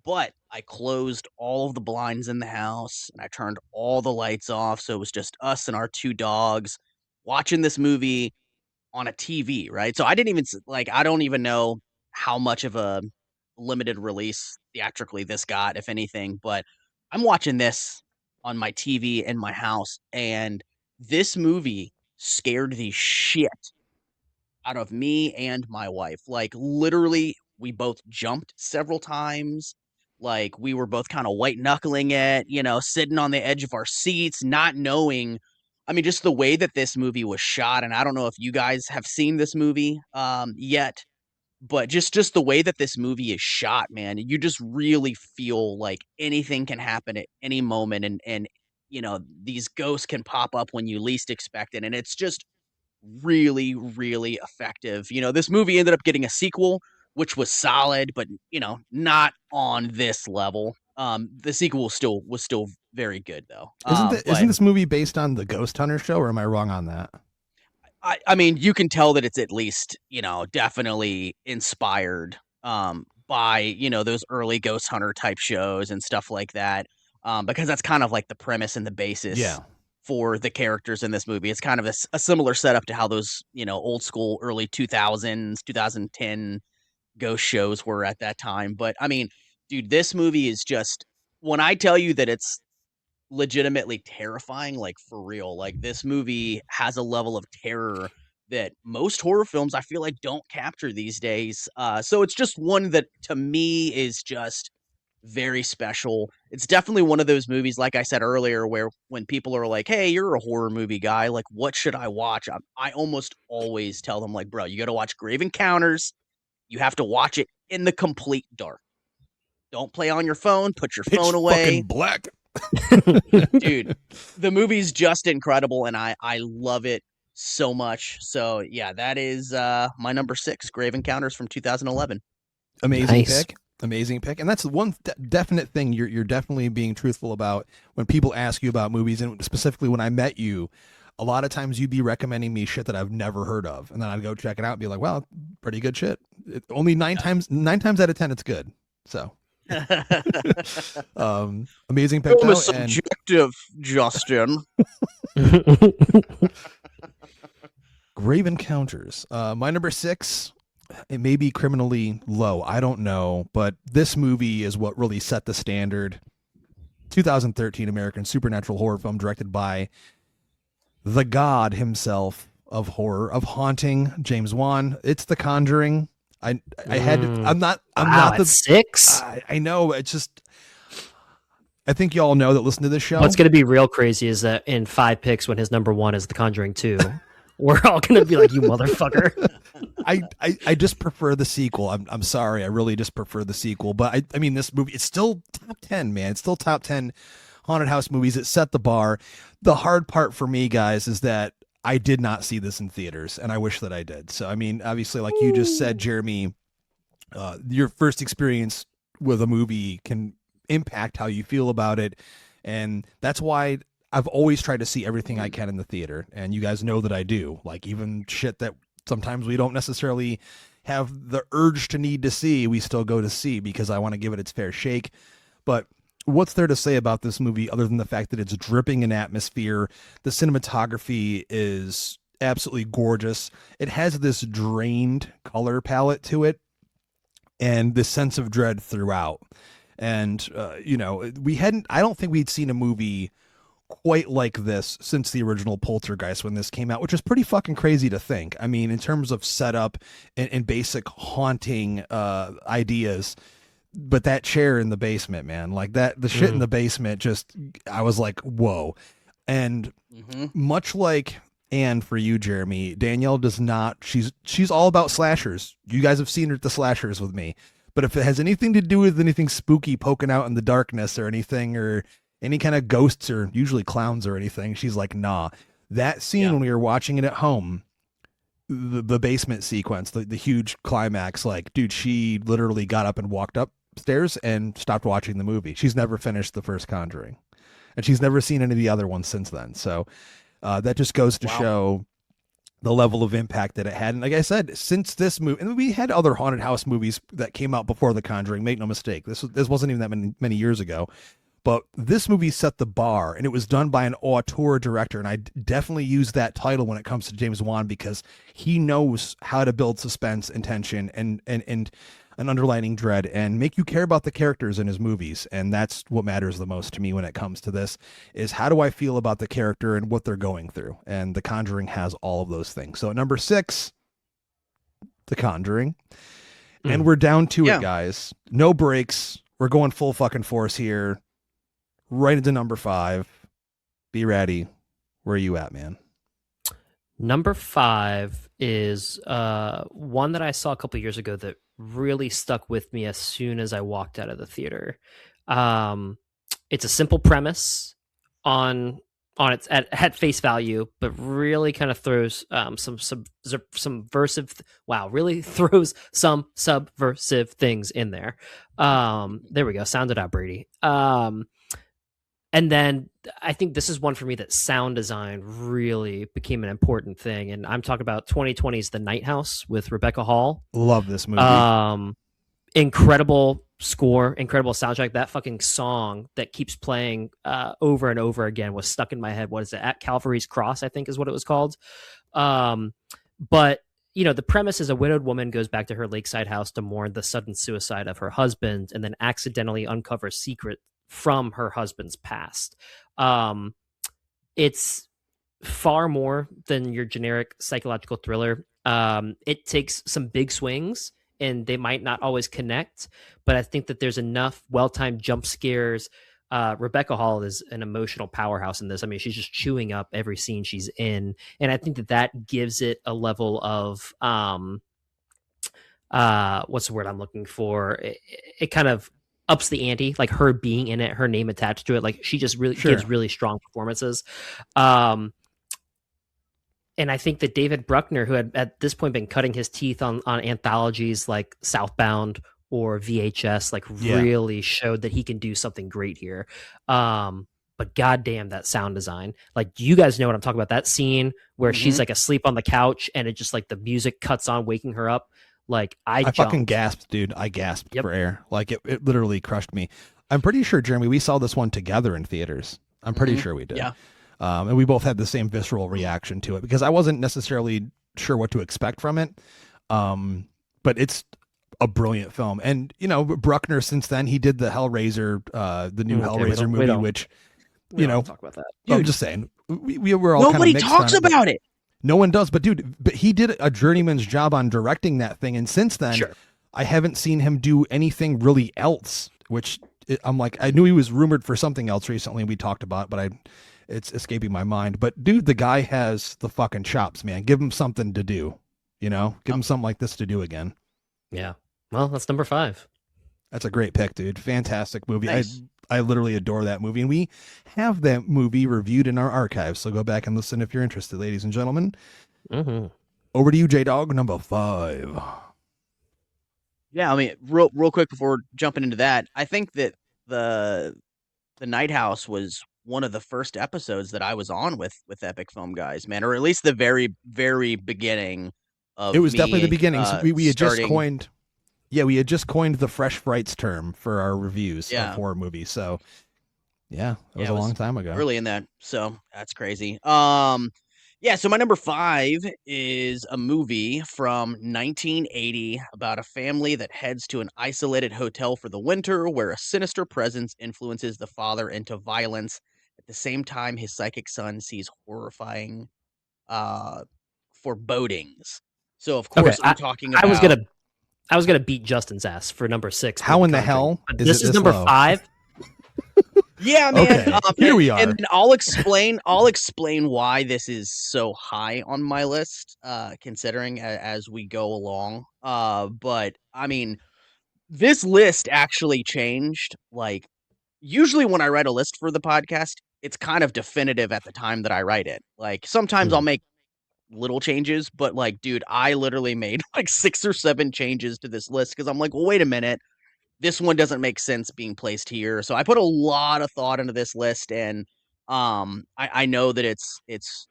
but I closed all of the blinds in the house and I turned all the lights off, so it was just us and our 2 dogs watching this movie on a TV, right? So I didn't even I don't even know how much of a limited release theatrically this got, if anything, but I'm watching this on my TV in my house, and this movie scared the shit out of me and my wife. Like, literally, we both jumped several times. Like, we were both kind of white knuckling it, sitting on the edge of our seats, not knowing. I mean, just the way that this movie was shot, and I don't know if you guys have seen this movie yet, but just the way that this movie is shot, man, you just really feel like anything can happen at any moment, and these ghosts can pop up when you least expect it, and it's just really, really effective. This movie ended up getting a sequel, which was solid, but not on this level. The sequel was still very good though. Isn't this movie based on the Ghost Hunter show, or am I wrong on that? I mean, you can tell that it's at least definitely inspired by those early Ghost Hunter type shows and stuff like that. Because that's kind of like the premise and the basis for the characters in this movie. It's kind of a similar setup to how those, old school early 2000s, 2010 ghost shows were at that time. But I mean, dude, this movie is just, when I tell you that it's legitimately terrifying, like for real, like this movie has a level of terror that most horror films I feel like don't capture these days. So it's just one that to me is just very special. It's definitely one of those movies, like I said earlier, where when people are like, "Hey, you're a horror movie guy. Like, what should I watch?" I almost always tell them, like, "Bro, you got to watch Grave Encounters. You have to watch it in the complete dark. Don't play on your phone. Put your phone away. Fucking black, dude." The movie's just incredible, and I love it so much. So yeah, that is my number 6, Grave Encounters from 2011. Amazing pick. And that's one definite thing you're definitely being truthful about when people ask you about movies, and specifically when I met you, a lot of times you'd be recommending me shit that I've never heard of, and then I'd go check it out and be like, well, pretty good shit. Only nine times out of 10 it's good. So amazing pick. Film is subjective, Justin. Grave Encounters. My number 6, it may be criminally low, I don't know, but this movie is what really set the standard. 2013 American supernatural horror film directed by the god himself of horror, of haunting, James Wan. It's The Conjuring. I'm not the 6. I know, it's just, I think y'all know that listen to this show. What's going to be real crazy is that in 5 picks, when his number 1 is The Conjuring 2, we're all going to be like, you motherfucker. I just prefer the sequel. I'm sorry. I really just prefer the sequel. But I mean, this movie, it's still top 10, man. It's still top 10 haunted house movies. It set the bar. The hard part for me, guys, is that I did not see this in theaters, and I wish that I did. So, I mean, obviously, like you just said, Jeremy, your first experience with a movie can impact how you feel about it. And that's why I've always tried to see everything I can in the theater, and you guys know that I do. Like, even shit that sometimes we don't necessarily have the urge to need to see, we still go to see because I want to give it its fair shake. But what's there to say about this movie other than the fact that it's dripping in atmosphere? The cinematography is absolutely gorgeous. It has this drained color palette to it and this sense of dread throughout. And, I don't think we'd seen a movie quite like this since the original Poltergeist when this came out, which is pretty fucking crazy to think. I mean, in terms of setup and basic haunting ideas, but that chair in the basement, man, like the shit in the basement, just, I was like, whoa. And much like And for you, Jeremy, Danielle does not. She's all about slashers. You guys have seen her at the slashers with me. But if it has anything to do with anything spooky poking out in the darkness or anything, or any kind of ghosts or usually clowns or anything, she's like, nah. That scene when we were watching it at home, the basement sequence, the huge climax, like, dude, she literally got up and walked upstairs and stopped watching the movie. She's never finished the first Conjuring, and she's never seen any of the other ones since then. So that just goes to show the level of impact that it had. And like I said, since this movie, and we had other haunted house movies that came out before The Conjuring, make no mistake. This wasn't even that many years ago. But this movie set the bar, and it was done by an auteur director. And I definitely use that title when it comes to James Wan, because he knows how to build suspense and tension and an underlining dread and make you care about the characters in his movies. And that's what matters the most to me when it comes to this, is how do I feel about the character and what they're going through? And The Conjuring has all of those things. So at number 6, The Conjuring. And we're down to it, guys. No breaks. We're going full fucking force here. Right into number 5. Be ready. Where are you at, man? Number 5 is one that I saw a couple years ago that really stuck with me as soon as I walked out of the theater. It's a simple premise on its at face value, but really kind of throws some subversive. Really throws some subversive things in there. There we go. Sound it out, Brady. And then I think this is one for me that sound design really became an important thing. And I'm talking about 2020's The Night House with Rebecca Hall. Love this movie. Incredible score, incredible soundtrack. That fucking song that keeps playing over and over again was stuck in my head. What is it? At Calvary's Cross, I think is what it was called. But the premise is a widowed woman goes back to her lakeside house to mourn the sudden suicide of her husband, and then accidentally uncovers secret from her husband's past. It's far more than your generic psychological thriller. It takes some big swings, and they might not always connect, but I think that there's enough well-timed jump scares. Rebecca Hall is an emotional powerhouse in this. I mean, she's just chewing up every scene she's in, and I think that gives it a level of what's the word I'm looking for? It kind of ups the ante, like her being in it, her name attached to it. Like she just really gives really strong performances. And I think that David Bruckner, who had at this point been cutting his teeth on anthologies like Southbound or VHS, really showed that he can do something great here. But goddamn, that sound design, like, you guys know what I'm talking about. That scene where she's like asleep on the couch and it just like the music cuts on, waking her up. Like I fucking gasped, dude. I gasped for air. Like it literally crushed me. I'm pretty sure, Jeremy, we saw this one together in theaters. I'm pretty sure we did. Yeah. And we both had the same visceral reaction to it, because I wasn't necessarily sure what to expect from it. But it's a brilliant film. And, Bruckner, since then, he did the Hellraiser, the new Hellraiser movie, which, we don't talk about that. Dude, I'm just saying, we were all nobody kind of talks about it. No one does, but dude, he did a journeyman's job on directing that thing, and since then, I haven't seen him do anything really else. Which I'm like, I knew he was rumored for something else recently, and we talked about, but it's escaping my mind. But dude, the guy has the fucking chops, man. Give him something to do, give him something like this to do again. Yeah, well, that's number 5. That's a great pick, dude. Fantastic movie. Nice. I literally adore that movie, and we have that movie reviewed in our archives. So go back and listen if you're interested, ladies and gentlemen. Over to you, J-Dog, number 5. Yeah, I mean, real quick before jumping into that, I think that the Night House was one of the first episodes that I was on with Epic Film Guys, man, or at least the very, very beginning of it. Was definitely the beginning. So we had starting... just coined. Yeah, we had just coined the fresh frights term for our reviews of horror movies. So, yeah, it was a long time ago. Early in that, so that's crazy. So my number 5 is a movie from 1980 about a family that heads to an isolated hotel for the winter, where a sinister presence influences the father into violence. At the same time, his psychic son sees horrifying forebodings. So, of course, I'm talking about... I was gonna beat Justin's ass for number 6. How in the hell? This is number 5. Yeah, man. Okay, here we are. And then I'll explain why this is so high on my list, considering as we go along. But I mean, this list actually changed. Like, usually when I write a list for the podcast, it's kind of definitive at the time that I write it. Like, sometimes I'll make little changes, but like, dude, I literally made like 6 or 7 changes to this list because I'm like, well, wait a minute, this one doesn't make sense being placed here. So I put a lot of thought into this list, and I know that it's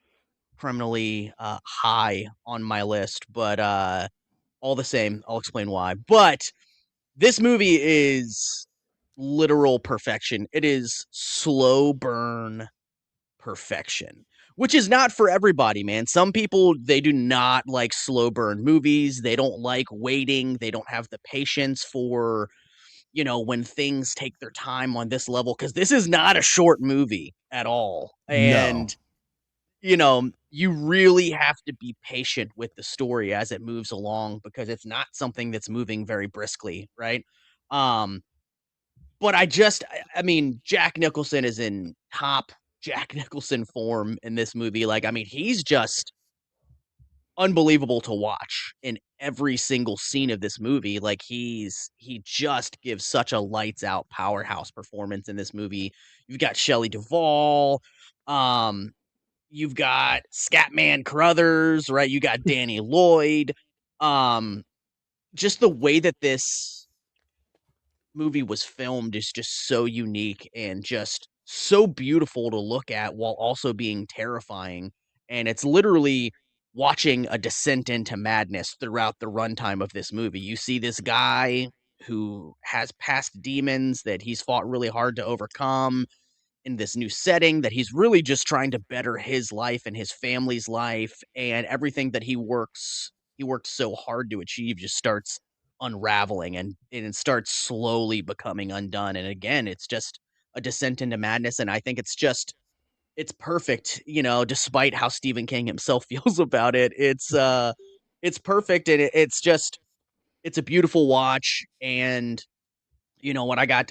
criminally high on my list, but all the same, I'll explain why. But this movie is literal perfection. It is slow burn perfection, which is not for everybody, man. Some people, they do not like slow burn movies. They don't like waiting. They don't have the patience for, when things take their time on this level, because this is not a short movie at all. No. And, you really have to be patient with the story as it moves along because it's not something that's moving very briskly, right? Um, but I mean, Jack Nicholson is in top Jack Nicholson form in this movie. Like, I mean, he's just unbelievable to watch in every single scene of this movie. Like, he just gives such a lights out powerhouse performance in this movie. You've got Shelley Duvall, um, you've got Scatman Crothers, right? You got Danny Lloyd. Just the way that this movie was filmed is just so unique and just so beautiful to look at while also being terrifying. And it's literally watching a descent into madness throughout the runtime of this movie. You see this guy who has past demons that he's fought really hard to overcome in this new setting, that he's really just trying to better his life and his family's life, and everything that he worked so hard to achieve just starts unraveling, and it starts slowly becoming undone. And again, it's just a descent into madness, and I think it's perfect, despite how Stephen King himself feels about it. It's perfect, and it's a beautiful watch. And you know what, I got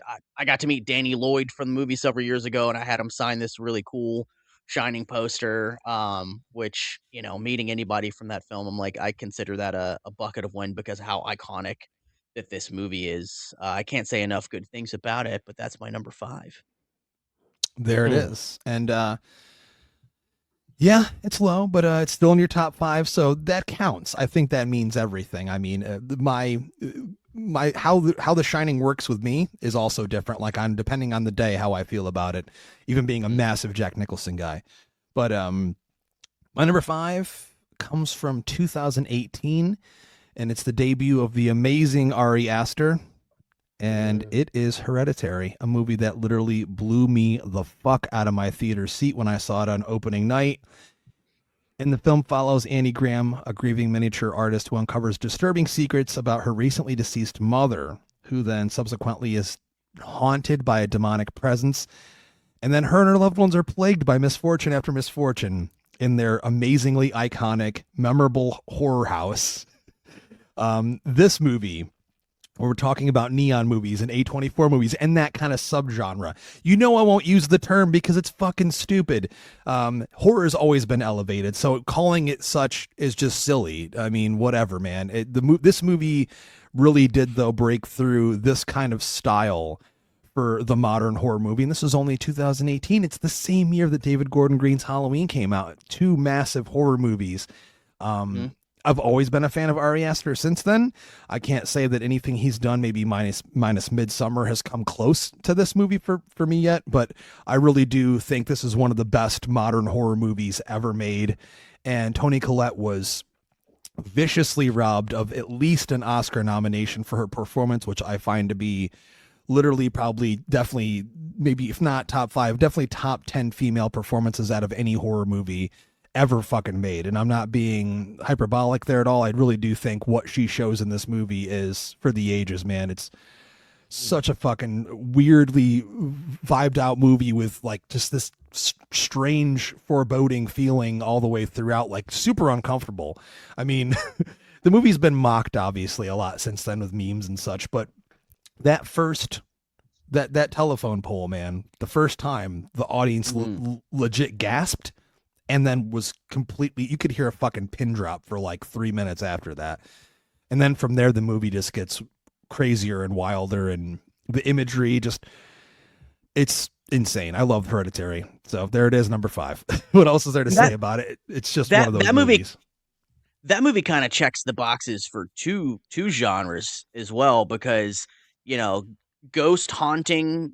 to meet Danny Lloyd from the movie several years ago, and I had him sign this really cool Shining poster, which, meeting anybody from that film, I'm like, I consider that a bucket of wind because of how iconic that this movie is. I can't say enough good things about it, but that's my number 5. There it is. And yeah, it's low, but it's still in your top 5, so that counts. I think that means everything. I mean, my how the Shining works with me is also different. Like, I'm depending on the day how I feel about it, even being a massive Jack Nicholson guy. But my number 5 comes from 2018, and it's the debut of the amazing Ari Aster. And it is Hereditary, a movie that literally blew me the fuck out of my theater seat when I saw it on opening night. And the film follows Annie Graham, a grieving miniature artist who uncovers disturbing secrets about her recently deceased mother, who then subsequently is haunted by a demonic presence. And then her and her loved ones are plagued by misfortune after misfortune in their amazingly iconic, memorable horror house. This movie, where we're talking about neon movies and A24 movies and that kind of subgenre. I won't use the term because it's fucking stupid. Horror has always been elevated, so calling it such is just silly. I mean, whatever, man. This movie really did, though, break through this kind of style for the modern horror movie, and this was only 2018. It's the same year that David Gordon Green's Halloween came out. 2 massive horror movies. I've always been a fan of Ari Aster since then. I can't say that anything he's done, maybe minus Midsummer, has come close to this movie for me yet, but I really do think this is one of the best modern horror movies ever made. And Toni Collette was viciously robbed of at least an Oscar nomination for her performance, which I find to be literally, probably, definitely, maybe if not top 5, definitely top 10 female performances out of any horror movie ever fucking made. And I'm not being hyperbolic there at all. I really do think what she shows in this movie is for the ages, man. It's such a fucking weirdly vibed out movie with like just this strange foreboding feeling all the way throughout, like super uncomfortable. I mean, the movie's been mocked obviously a lot since then with memes and such, but that first that telephone pole, man. The first time the audience legit gasped, and then was completely. You could hear a fucking pin drop for like 3 minutes after that, and then from there the movie just gets crazier and wilder, and the imagery it's insane. I love Hereditary. So there it is, number 5. What else is there to say about it? It's just one of those movies. That movie kind of checks the boxes for two genres as well, because, ghost haunting,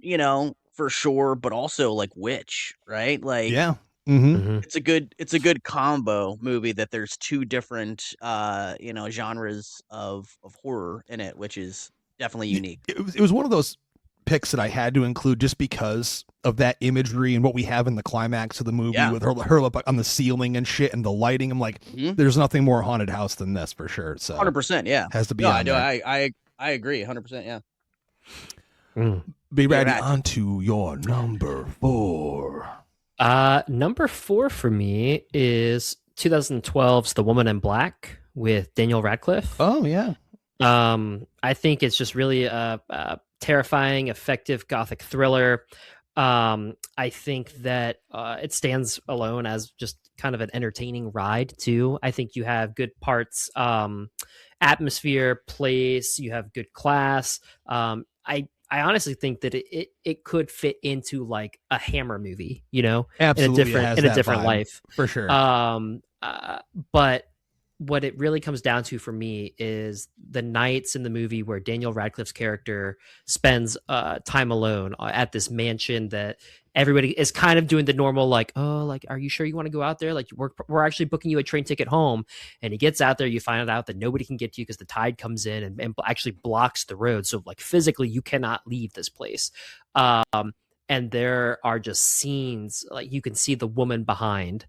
for sure, but also like witch, right? Like, yeah. It's a good combo movie that there's two different genres of horror in it, which is definitely unique. It was one of those picks that I had to include just because of that imagery and what we have in the climax of the movie with her up on the ceiling and shit and the lighting. I'm like, there's nothing more haunted house than this for sure. So 100%, yeah, has to be. No, I agree, 100%, yeah. Be ready. On to your number 4. Number 4 for me is 2012's The Woman in Black with Daniel Radcliffe. Oh yeah. I think it's just really a terrifying, effective gothic thriller. I think that it stands alone as just kind of an entertaining ride too. I think you have good parts, atmosphere, place. You have good class. I honestly think that it could fit into like a Hammer movie, Absolutely, in a different life for sure. But what it really comes down to for me is the nights in the movie where Daniel Radcliffe's character spends time alone at this mansion that everybody is kind of doing the normal, like, oh, like, are you sure you want to go out there? Like, we're actually booking you a train ticket home. And he gets out there, you find out that nobody can get to you because the tide comes in and actually blocks the road. So like physically you cannot leave this place. And there are just scenes, like you can see the woman behind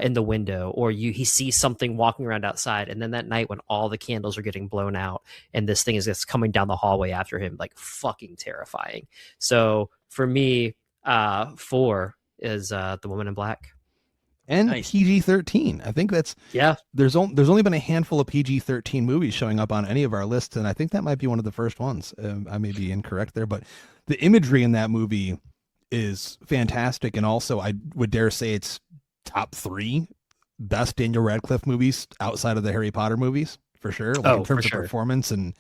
in the window, or he sees something walking around outside. And then that night when all the candles are getting blown out and this thing is just coming down the hallway after him, like fucking terrifying. So for me, 4 is The Woman in Black. And nice. PG-13. I think that's There's only been a handful of PG-13 movies showing up on any of our lists, and I think that might be one of the first ones. I may be incorrect there, but the imagery in that movie is fantastic, and also I would dare say it's top 3 best Daniel Radcliffe movies outside of the Harry Potter movies for sure. Like in terms of performance, and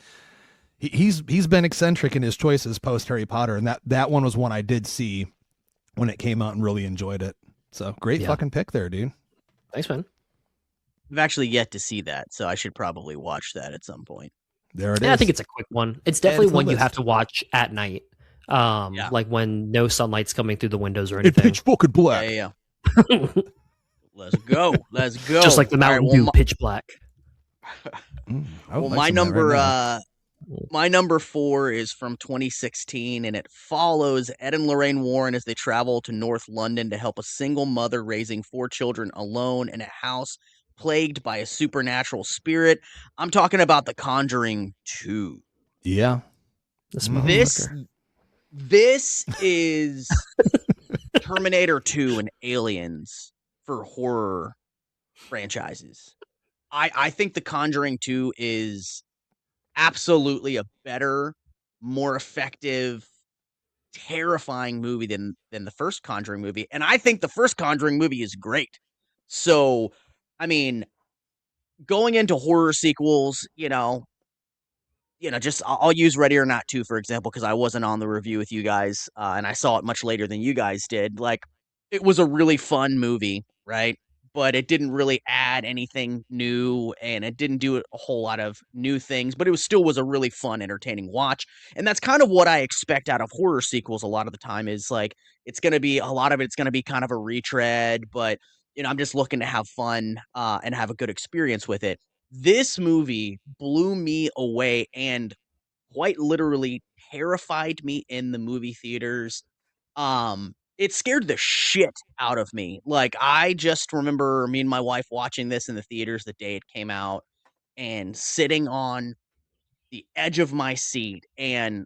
he's been eccentric in his choices post Harry Potter, and that one was one I did see when it came out and really enjoyed it. So great fucking pick there, dude. Thanks, man. I've actually yet to see that, so I should probably watch that at some point. There it is. I think it's a quick one. It's definitely one you have to watch at night. Like when no sunlight's coming through the windows or anything. Pitch fucking black. Yeah. Let's go. Just like the Mountain Dew, pitch black. Well, my number 4 is from 2016, and it follows Ed and Lorraine Warren as they travel to North London to help a single mother raising 4 children alone in a house plagued by a supernatural spirit. I'm talking about The Conjuring 2. Yeah. This is Terminator 2 and Aliens for horror franchises. I think The Conjuring 2 is absolutely a better, more effective, terrifying movie than the first Conjuring movie. And I think the first Conjuring movie is great. So, I mean, going into horror sequels, just I'll use Ready or Not 2, for example, because I wasn't on the review with you guys, and I saw it much later than you guys did. Like, it was a really fun movie, right? But it didn't really add anything new, and it didn't do a whole lot of new things, but it still was a really fun, entertaining watch. And that's kind of what I expect out of horror sequels a lot of the time, is like, it's going to be kind of a retread, but, I'm just looking to have fun and have a good experience with it. This movie blew me away and quite literally terrified me in the movie theaters. It scared the shit out of me. Like, I just remember me and my wife watching this in the theaters the day it came out and sitting on the edge of my seat and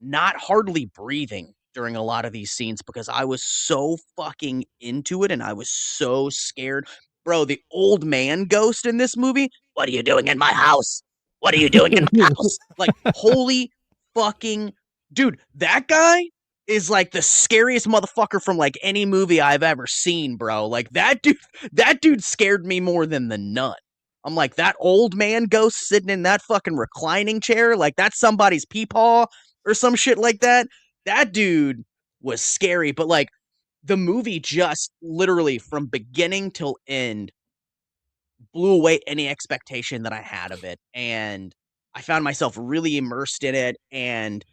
not hardly breathing during a lot of these scenes because I was so fucking into it and I was so scared. Bro, the old man ghost in this movie, what are you doing in my house? What are you doing in my house? Like, holy fucking dude, that guy is like the scariest motherfucker from like any movie I've ever seen, bro. Like that dude scared me more than the Nun. I'm like, that old man ghost sitting in that fucking reclining chair, like that's somebody's peepaw or some shit like that. That dude was scary, but like the movie just literally from beginning till end blew away any expectation that I had of it. And I found myself really immersed in it. And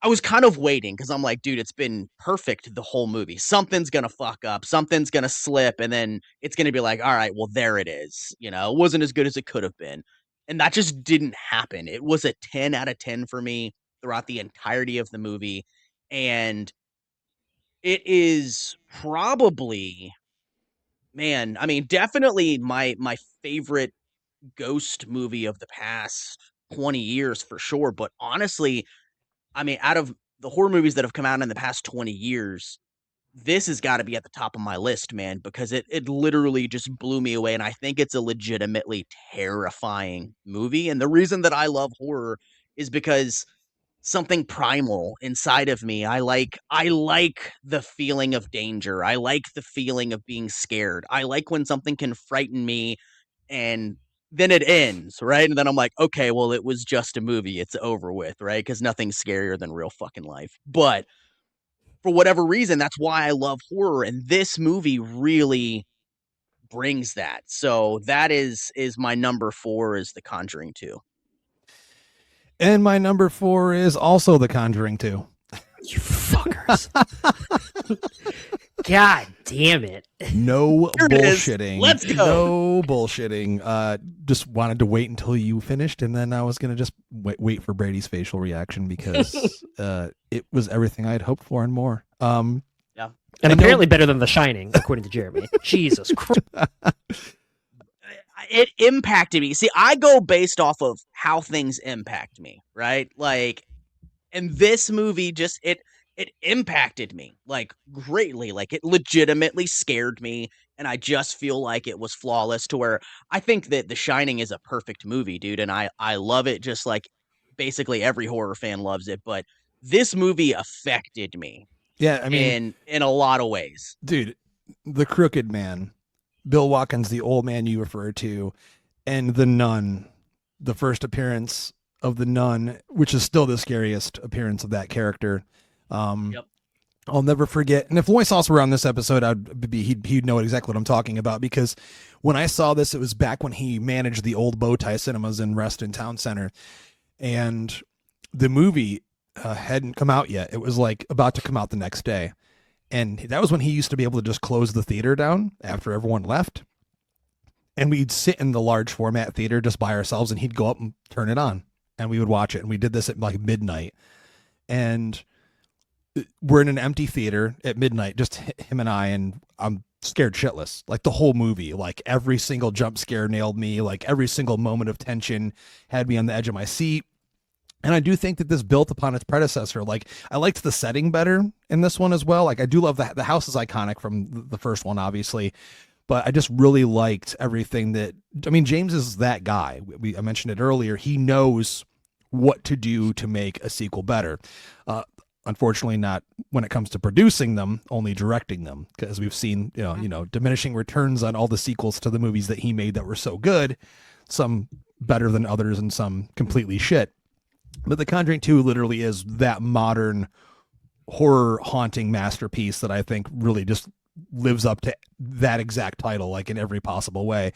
I was kind of waiting because I'm like, dude, it's been perfect the whole movie. Something's going to fuck up, something's going to slip. And then it's going to be like, all right, well, there it is. You know, it wasn't as good as it could have been. And that just didn't happen. It was a 10 out of 10 for me throughout the entirety of the movie. And it is probably, man, I mean, definitely my favorite ghost movie of the past 20 years for sure. But honestly, I mean, out of the horror movies that have come out in the past 20 years, this has got to be at the top of my list, man, because it literally just blew me away. And I think it's a legitimately terrifying movie. And the reason that I love horror is because something primal inside of me. I like the feeling of danger. I like the feeling of being scared. I like when something can frighten me and then it ends, right? And then I'm like, okay, well, it was just a movie. It's over with, right? Because nothing's scarier than real fucking life. But for whatever reason, that's why I love horror. And this movie really brings that. So that is my number 4 is The Conjuring 2. And my number 4 is also The Conjuring 2. You fuckers. God damn it. No Here it is. bullshitting. Let's go. No bullshitting. Just wanted to wait until you finished, and then I was going to just wait for Brady's facial reaction because it was everything I had hoped for and more. Yeah. And apparently better than The Shining, according to Jeremy. Jesus Christ. It impacted me. See, I go based off of how things impact me, right? Like, and this movie just it impacted me like greatly. Like it legitimately scared me, and I just feel like it was flawless to where I think that The Shining is a perfect movie, dude, and I love it just like basically every horror fan loves it, but this movie affected me. Yeah, I mean, in a lot of ways. Dude, The Crooked Man, Bill Watkins, the old man you referred to, and The Nun, the first appearance of the Nun, which is still the scariest appearance of that character. Yep. I'll never forget. And if Loy Sauce were on this episode, he'd know exactly what I'm talking about, because when I saw this, it was back when he managed the old Bowtie Cinemas in Reston Town Center, and the movie hadn't come out yet. It was like about to come out the next day. And that was when he used to be able to just close the theater down after everyone left. And we'd sit in the large format theater just by ourselves, and he'd go up and turn it on, and we would watch it. And we did this at like midnight. And we're in an empty theater at midnight, just him and I'm scared shitless. Like the whole movie, like every single jump scare nailed me. Like every single moment of tension had me on the edge of my seat. And I do think that this built upon its predecessor. Like I liked the setting better in this one as well. Like I do love the house is iconic from the first one, obviously, but I just really liked everything that, I mean, James is that guy. I mentioned it earlier. He knows what to do to make a sequel better. Unfortunately, not when it comes to producing them, only directing them, because we've seen, you know, diminishing returns on all the sequels to the movies that he made that were so good, some better than others and some completely shit. But The Conjuring 2 literally is that modern horror haunting masterpiece that I think really just lives up to that exact title, like in every possible way.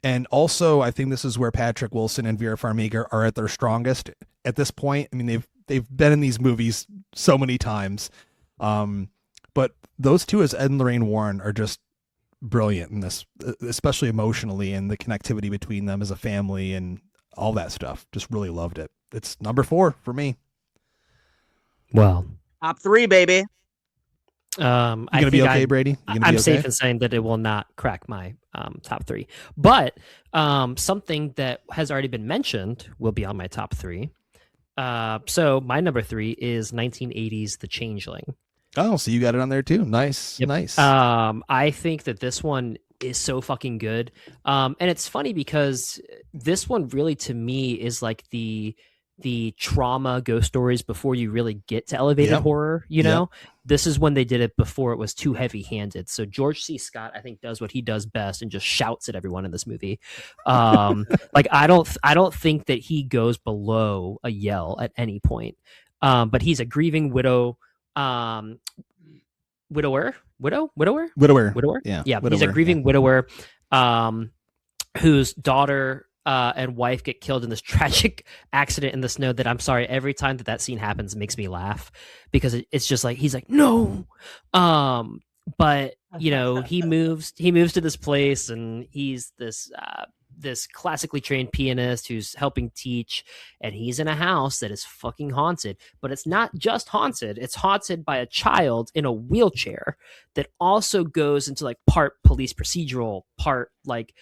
And also, I think this is where Patrick Wilson and Vera Farmiga are at their strongest at this point. I mean, they've been in these movies so many times, but those two as Ed and Lorraine Warren are just brilliant in this, especially emotionally, and the connectivity between them as a family and all that stuff. Just really loved it. It's number 4 for me. Well, Top 3, baby. You gonna be okay, Brady? I'm safe in saying that it will not crack my top 3. But something that has already been mentioned will be on my top 3. So my number 3 is 1980's The Changeling. Oh, so you got it on there too. Nice. Yep. Nice. I think that this one is so fucking good. And it's funny because this one really, to me, is like the the trauma ghost stories before you really get to elevated Yep. horror, you Yep. know. This is when they did it before it was too heavy-handed. So George C. Scott, I think, does what he does best and just shouts at everyone in this movie. Like I don't think that he goes below a yell at any point. But he's a grieving widower. Widower. Yeah, he's a widower, grieving widower, whose daughter and wife get killed in this tragic accident in the snow. That I'm sorry, every time that scene happens, it makes me laugh because it's just like he's like no, but you know he moves to this place and he's this classically trained pianist who's helping teach, and he's in a house that is fucking haunted. But it's not just haunted, it's haunted by a child in a wheelchair that also goes into like part police procedural, part like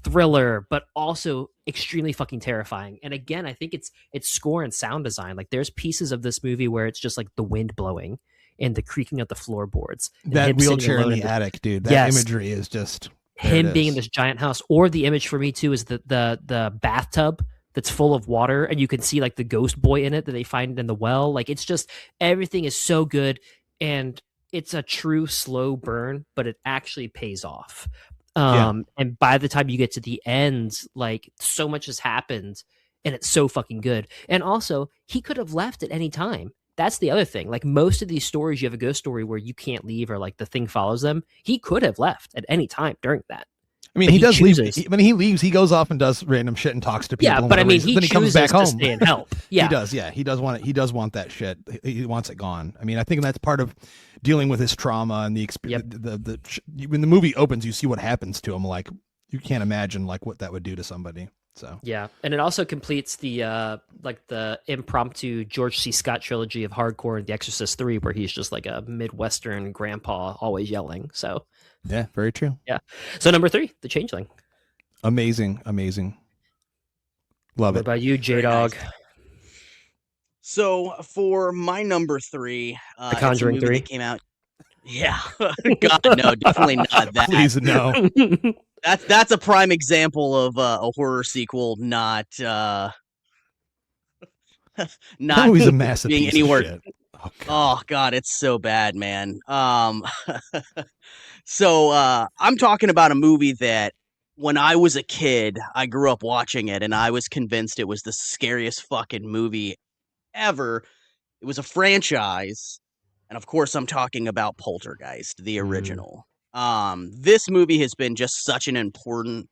thriller, but also extremely fucking terrifying. And again, I think it's score and sound design. Like there's pieces of this movie where it's just like the wind blowing and the creaking of the floorboards. That wheelchair in the attic, dude. That imagery is just him being in this giant house. Or the image for me too is the bathtub that's full of water, and you can see like the ghost boy in it that they find in the well. Like it's just everything is so good, and it's a true slow burn, but it actually pays off. And by the time you get to the end, like so much has happened, and it's so fucking good. And also, he could have left at any time. That's the other thing. Like most of these stories, you have a ghost story where you can't leave or like the thing follows them. He could have left at any time during that. I mean, he does leave. When he leaves, he goes off and does random shit and talks to people. Yeah, but I mean, then he comes back home to stay and help. Yeah, he does. Yeah, he does want it. He does want that shit. He wants it gone. I mean, I think that's part of dealing with his trauma and the experience. When the movie opens, you see what happens to him. Like you can't imagine like what that would do to somebody. So yeah, and it also completes the like the impromptu George C. Scott trilogy of hardcore and The Exorcist 3, where he's just like a Midwestern grandpa always yelling. So yeah, very true. Yeah. So number 3, The Changeling. Amazing. Love it. What about you, J-Dog? Nice. So for my number 3, The Conjuring 3 came out. Yeah, God, no, definitely not that. Please no. That's a prime example of a horror sequel not always a massive being piece anywhere. Of shit. Oh God, it's so bad, man. So I'm talking about a movie that when I was a kid, I grew up watching it, and I was convinced it was the scariest fucking movie ever. It was a franchise, and of course, I'm talking about Poltergeist, the original. This movie has been just such an important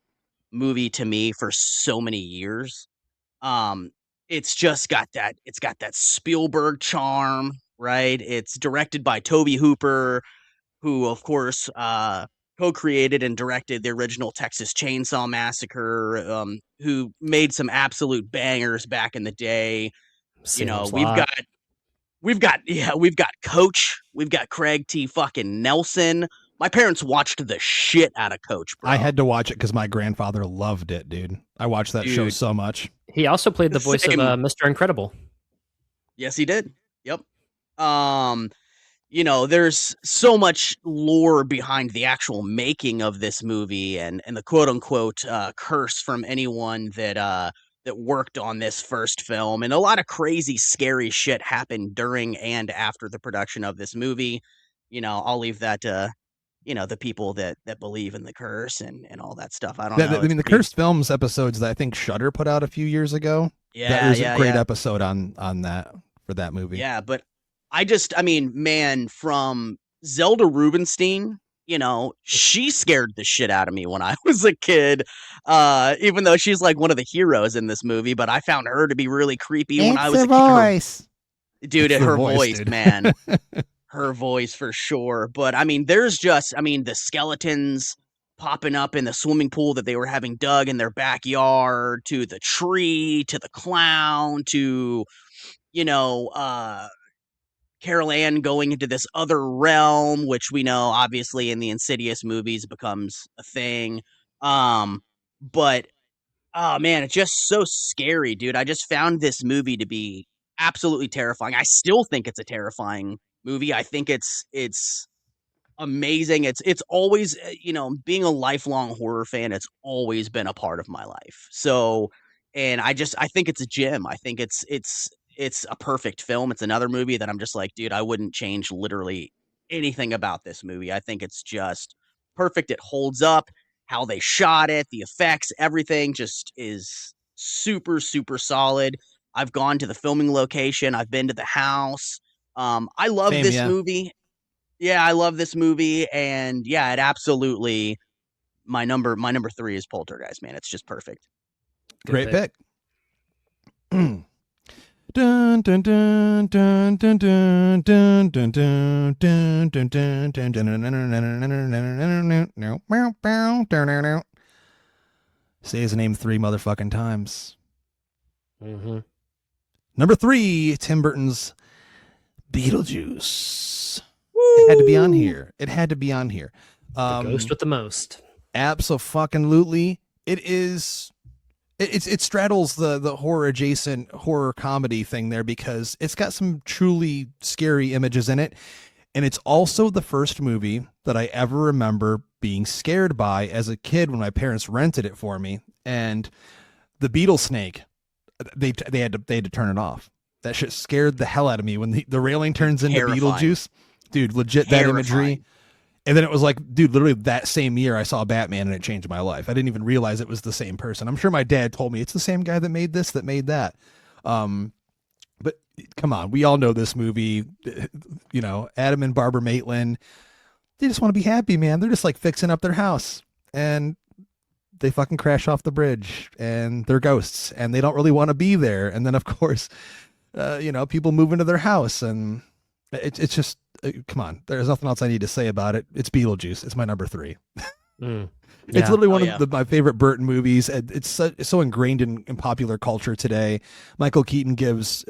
movie to me for so many years. It's just got that Spielberg charm, right? It's directed by Tobe Hooper, who of course co-created and directed the original Texas Chainsaw Massacre, who made some absolute bangers back in the day. Salem's We've Lot. got Coach, we've got Craig T. fucking Nelson. My parents watched the shit out of Coach, bro. I had to watch it because my grandfather loved it, dude. I watched that show so much. He also played the voice of Mr. Incredible. Yes, he did. Yep. There's so much lore behind the actual making of this movie and the quote unquote curse from anyone that worked on this first film. And a lot of crazy, scary shit happened during and after the production of this movie. I'll leave that to the people that believe in the curse and all that stuff. I don't know. I mean, the Cursed Films episodes that I think Shudder put out a few years ago. Yeah, that was a great episode on that for that movie. Yeah, but man, from Zelda Rubinstein, she scared the shit out of me when I was a kid. Even though she's like one of the heroes in this movie, but I found her to be really creepy when I was a kid. Dude, her voice, dude. Man. Her voice for sure. But I mean, there's just, the skeletons popping up in the swimming pool that they were having dug in their backyard, to the tree, to the clown, to, Carol Ann going into this other realm, which we know obviously in the Insidious movies becomes a thing. But oh man, it's just so scary, dude. I just found this movie to be absolutely terrifying. I still think it's a terrifying movie. I think it's amazing. It's always, being a lifelong horror fan, it's always been a part of my life. So and I think it's a gem. I think it's a perfect film. It's another movie that I'm just like, dude, I wouldn't change literally anything about this movie. I think it's just perfect. It holds up. How they shot it, the effects, everything just is super, super solid. I've gone to the filming location. I've been to the house. I love Same, this yeah. movie. Yeah, I love this movie, and yeah, it absolutely my number 3 is Poltergeist, man. It's just perfect. Great pick. Dun dun dun dun dun dun dun dun dun dun dun dun dun dun dun. Say his name 3 motherfucking times. Mm-hmm. Number 3, Tim Burton's Beetlejuice. It had to be on here. It had to be on here. The ghost with the most. Abso-fucking-lutely. It is. It straddles the horror adjacent horror comedy thing there because it's got some truly scary images in it, and it's also the first movie that I ever remember being scared by as a kid when my parents rented it for me. And the beetle snake, they had to turn it off. That shit scared the hell out of me when the railing turns into Terrifying. Beetlejuice, dude. Legit, that imagery. And then it was like, dude, literally that same year I saw Batman and it changed my life. I didn't even realize it was the same person. I'm sure my dad told me it's the same guy that made this, that made that. But come on, we all know this movie. You know, Adam and Barbara Maitland, they just want to be happy, man. They're just like fixing up their house and they fucking crash off the bridge and they're ghosts and they don't really want to be there. And then of course, you know, people move into their house and it's just, come on, there's nothing else I need to say about it. It's Beetlejuice. It's my number 3. Yeah. It's literally one of my favorite Burton movies. It's so ingrained in popular culture today. Michael Keaton gives,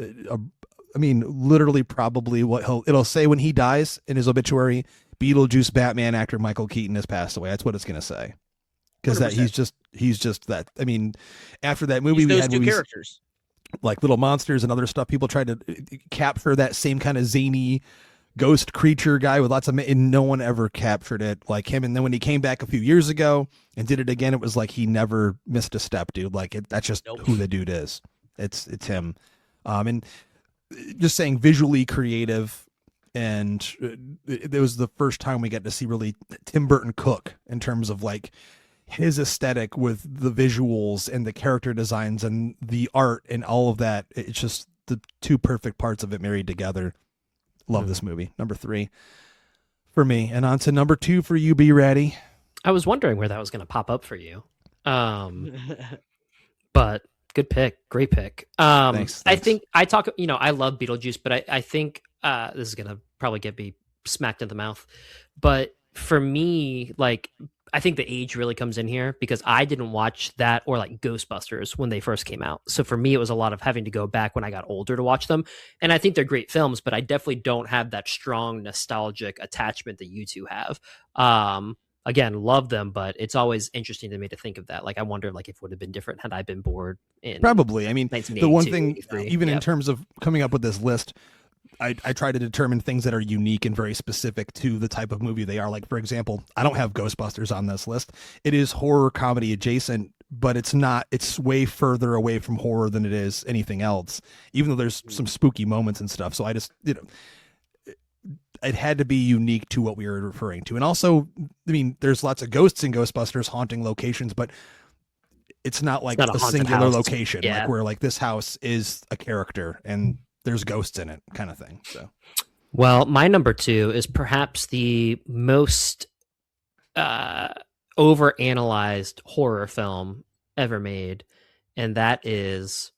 literally probably what it'll say when he dies in his obituary, Beetlejuice Batman actor Michael Keaton has passed away. That's what it's going to say. Because that he's just that. I mean, after that movie, we had two movies characters like Little Monsters and other stuff. People tried to capture that same kind of zany ghost creature guy with lots of, and no one ever captured it like him. And then when he came back a few years ago and did it again, it was like he never missed a step, dude. Like that's just who the dude is. It's him. And just saying, visually creative, and it was the first time we got to see really Tim Burton cook in terms of like his aesthetic with the visuals and the character designs and the art and all of that. It's just the two perfect parts of it married together. Love this movie. Number 3 for me. And on to number 2 for you, Be Ready. I was wondering where that was going to pop up for you. But good pick. Great pick. Thanks. I think I love Beetlejuice, but I think this is going to probably get me smacked in the mouth. But for me, like, I think the age really comes in here because I didn't watch that or like Ghostbusters when they first came out. So for me, it was a lot of having to go back when I got older to watch them. And I think they're great films, but I definitely don't have that strong nostalgic attachment that you two have. Again, love them, but it's always interesting to me to think of that. Like, I wonder like if it would have been different had I been bored in probably. I mean, the one thing, 83. even in terms of coming up with this list, I try to determine things that are unique and very specific to the type of movie they are. Like, for example, I don't have Ghostbusters on this list. It is horror comedy adjacent, but it's not. It's way further away from horror than it is anything else, even though there's some spooky moments and stuff. So I just, it had to be unique to what we were referring to. And also, I mean, there's lots of ghosts in Ghostbusters haunting locations, but it's not like a singular location, like where like this house is a character and there's ghosts in it kind of thing. So, well, my number 2 is perhaps the most overanalyzed horror film ever made, and that is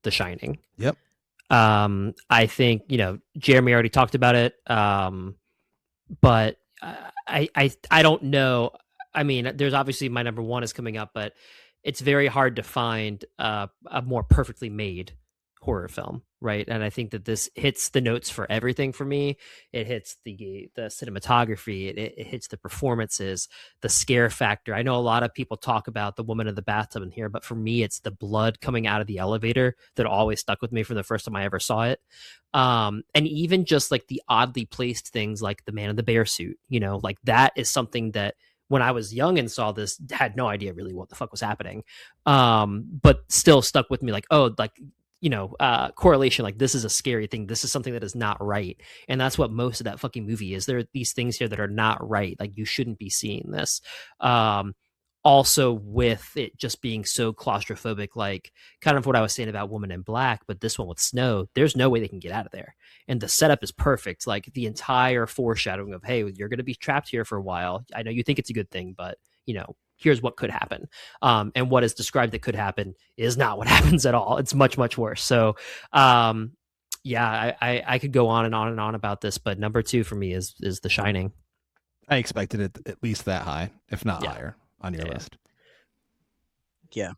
The Shining. Yep. I think, Jeremy already talked about it, but I don't know. I mean, there's obviously my number 1 is coming up, but it's very hard to find a more perfectly made horror film, right? And I think that this hits the notes for everything for me. It hits the cinematography, it hits the performances, the scare factor. I know a lot of people talk about the woman in the bathtub in here, but for me, it's the blood coming out of the elevator that always stuck with me from the first time I ever saw it. And even just like the oddly placed things like the man in the bear suit, like that is something that when I was young and saw this, had no idea really what the fuck was happening. But still stuck with me, like, oh, like, correlation, like, this is a scary thing. This is something that is not right. And that's what most of that fucking movie is. There are these things here that are not right. Like, you shouldn't be seeing this. Also with it just being so claustrophobic, like kind of what I was saying about Woman in Black, but this one with snow, there's no way they can get out of there. And the setup is perfect. Like the entire foreshadowing of, hey, you're going to be trapped here for a while. I know you think it's a good thing, but here's what could happen. And what is described that could happen is not what happens at all. It's much, much worse. So, yeah, I could go on and on and on about this, but number 2 for me is The Shining. I expected it at least that high, if not higher, on your list. Yeah.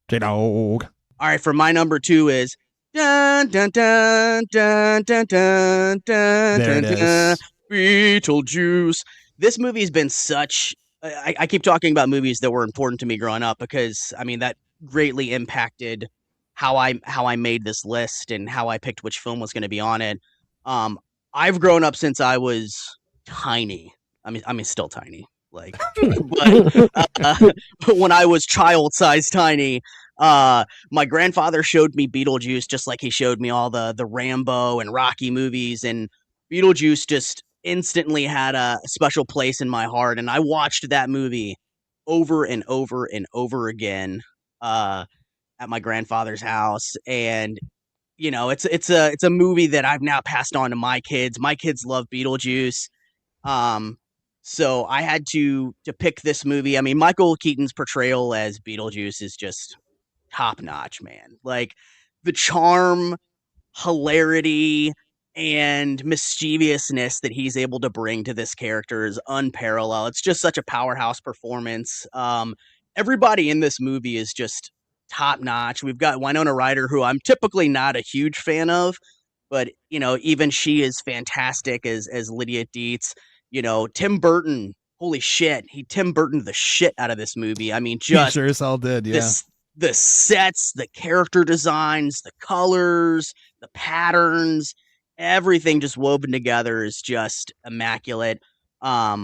J-Dog. All right, for my number 2 is dun dun dun dun dun dun dun There dun it dun is. Beetlejuice. This movie's been such. I keep talking about movies that were important to me growing up because I mean that greatly impacted how I made this list and how I picked which film was going to be on it. I've grown up since I was tiny. I mean, still tiny. Like, but when I was child-sized tiny, my grandfather showed me Beetlejuice just like he showed me all the Rambo and Rocky movies, and Beetlejuice just instantly had a special place in my heart, and I watched that movie over and over and over again at my grandfather's house. And it's a movie that I've now passed on to my kids. My kids love Beetlejuice. So I had to pick this movie. I mean, Michael Keaton's portrayal as Beetlejuice is just top notch, man. Like the charm, hilarity, and mischievousness that he's able to bring to this character is unparalleled. It's just such a powerhouse performance. Everybody in this movie is just top notch. We've got Winona Ryder, who I'm typically not a huge fan of, but even she is fantastic as Lydia Dietz. Tim Burton, holy shit, he Tim Burton the shit out of this movie. I mean, just He sure as hell did, yeah. the sets, the character designs, the colors, the patterns, everything just woven together is just immaculate. I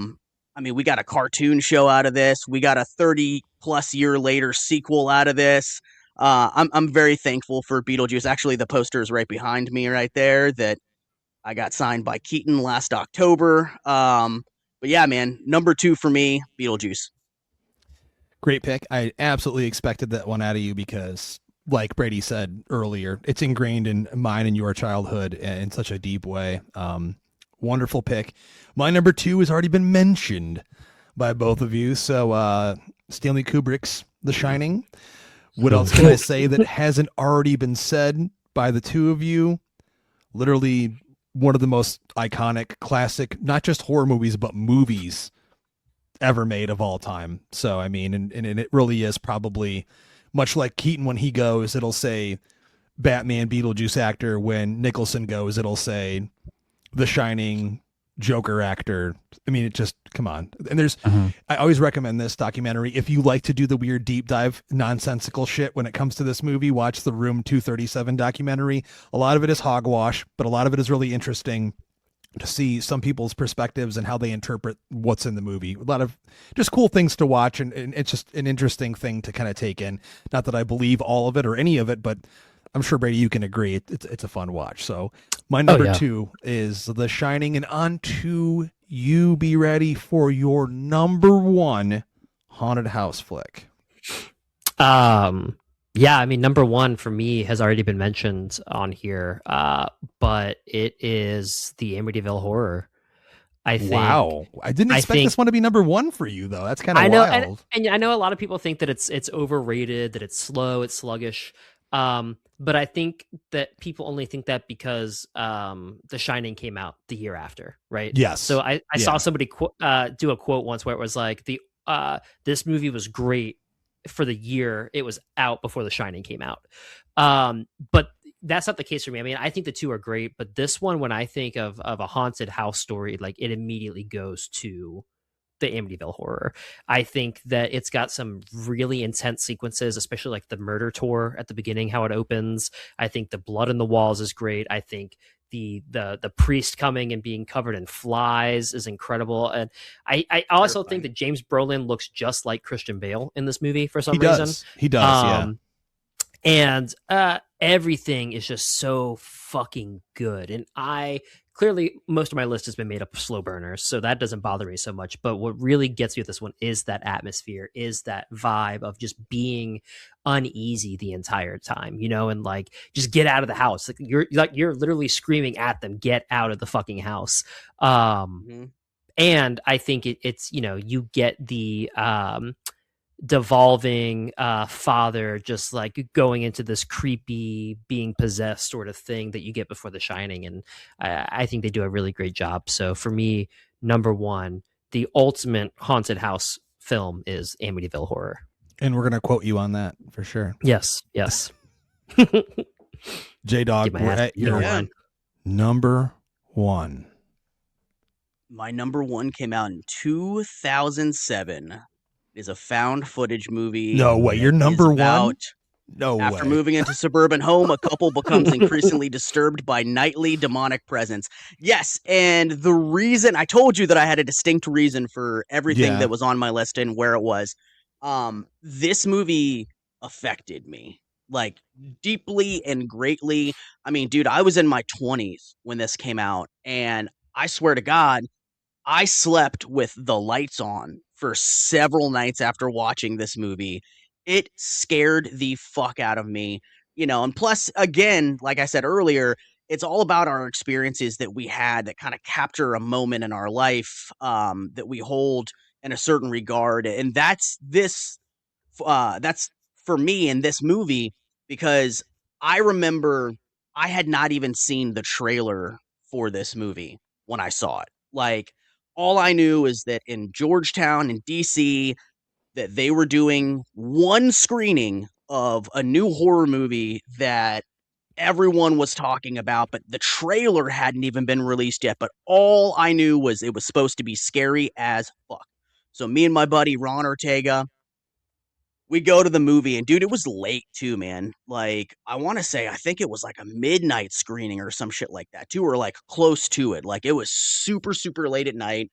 mean, we got a cartoon show out of this. We got a 30+ year later sequel out of this. I'm very thankful for Beetlejuice. Actually, the poster is right behind me right there that I got signed by Keaton last October. But yeah, man, number 2 for me, Beetlejuice. Great pick. I absolutely expected that one out of you because, like Brady said earlier, it's ingrained in mine and your childhood in such a deep way. Wonderful pick. My number 2 has already been mentioned by both of you. So Stanley Kubrick's The Shining. What else can I say that hasn't already been said by the two of you? Literally one of the most iconic, classic, not just horror movies, but movies ever made of all time. So, I mean, and it really is probably much like Keaton when he goes, it'll say Batman Beetlejuice actor. When Nicholson goes, it'll say The Shining Joker actor. I mean, it just, come on. And there's, I always recommend this documentary. If you like to do the weird deep dive nonsensical shit when it comes to this movie, watch the Room 237 documentary. A lot of it is hogwash, but a lot of it is really interesting to see some people's perspectives and how they interpret what's in the movie. A lot of just cool things to watch, and it's just an interesting thing to kind of take in. Not that I believe all of it or any of it, but I'm sure, Brady, you can agree it's a fun watch. So my number 2 is The Shining, and on to you. Be ready for your number 1 haunted house flick. Yeah, I mean, number 1 for me has already been mentioned on here, but it is the Amityville Horror. I think. Wow, I didn't expect this one to be number 1 for you, though. That's kind of wild. And I know a lot of people think that it's overrated, that it's slow, it's sluggish. But I think that people only think that because The Shining came out the year after, right? Yes. So I saw somebody do a quote once where it was like this movie was great for the year it was out before The Shining came out. But that's not the case for me. I mean, I think the two are great, but this one, when I think of a haunted house story, like it immediately goes to the Amityville Horror. I think that it's got some really intense sequences, especially like the murder tour at the beginning, how it opens. I think the blood in the walls is great. I think the priest coming and being covered in flies is incredible. And I also think that James Brolin looks just like Christian Bale in this movie for some reason. He does, yeah. And everything is just so fucking good. And clearly most of my list has been made up of slow burners, so that doesn't bother me so much. But what really gets me with this one is that atmosphere, is that vibe of just being uneasy the entire time, and like, just get out of the house. You're literally screaming at them, get out of the fucking house. And I think it's you get the devolving father just like going into this creepy being possessed sort of thing that you get before The Shining, and I think they do a really great job. So for me, number one, the ultimate haunted house film is Amityville Horror, and we're gonna quote you on that for sure. Yes J-Dog, we're at your number one. My number one came out in 2007. Is a found footage movie. No way. You're number one? No way. After moving into suburban home, a couple becomes increasingly disturbed by nightly demonic presence. Yes, and the reason I told you that I had a distinct reason for everything that was on my list and where it was. This movie affected me like deeply and greatly. I mean, dude, I was in my 20s when this came out, and I swear to God, I slept with the lights on for several nights after watching this movie. It scared the fuck out of me, and plus, again, like I said earlier, it's all about our experiences that we had that kind of capture a moment in our life that we hold in a certain regard. And that's for me in this movie, because I remember I had not even seen the trailer for this movie when I saw it. Like, all I knew is that in Georgetown in DC, that they were doing one screening of a new horror movie that everyone was talking about, but the trailer hadn't even been released yet. But all I knew was it was supposed to be scary as fuck. So me and my buddy Ron Ortega, we go to the movie, and dude, it was late too, man. Like, I want to say, I think it was like a midnight screening or some shit like that too, or like close to it. Like, it was super, super late at night.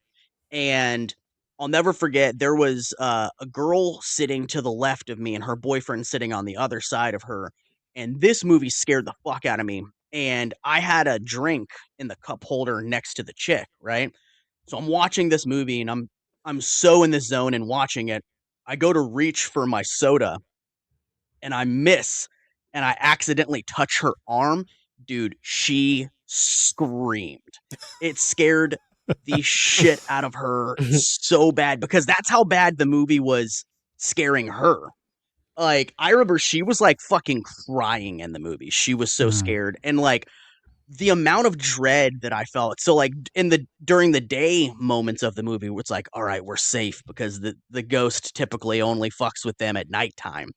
And I'll never forget, there was a girl sitting to the left of me and her boyfriend sitting on the other side of her. And this movie scared the fuck out of me. And I had a drink in the cup holder next to the chick, right? So I'm watching this movie, and I'm so in the zone and watching it. I go to reach for my soda, and I miss, and I accidentally touch her arm. Dude, she screamed. It scared the shit out of her so bad, because that's how bad the movie was scaring her. Like, I remember she was like fucking crying in the movie. She was so scared. And like, the amount of dread that I felt. So like during the day moments of the movie, it's like, all right, we're safe, because the ghost typically only fucks with them at nighttime.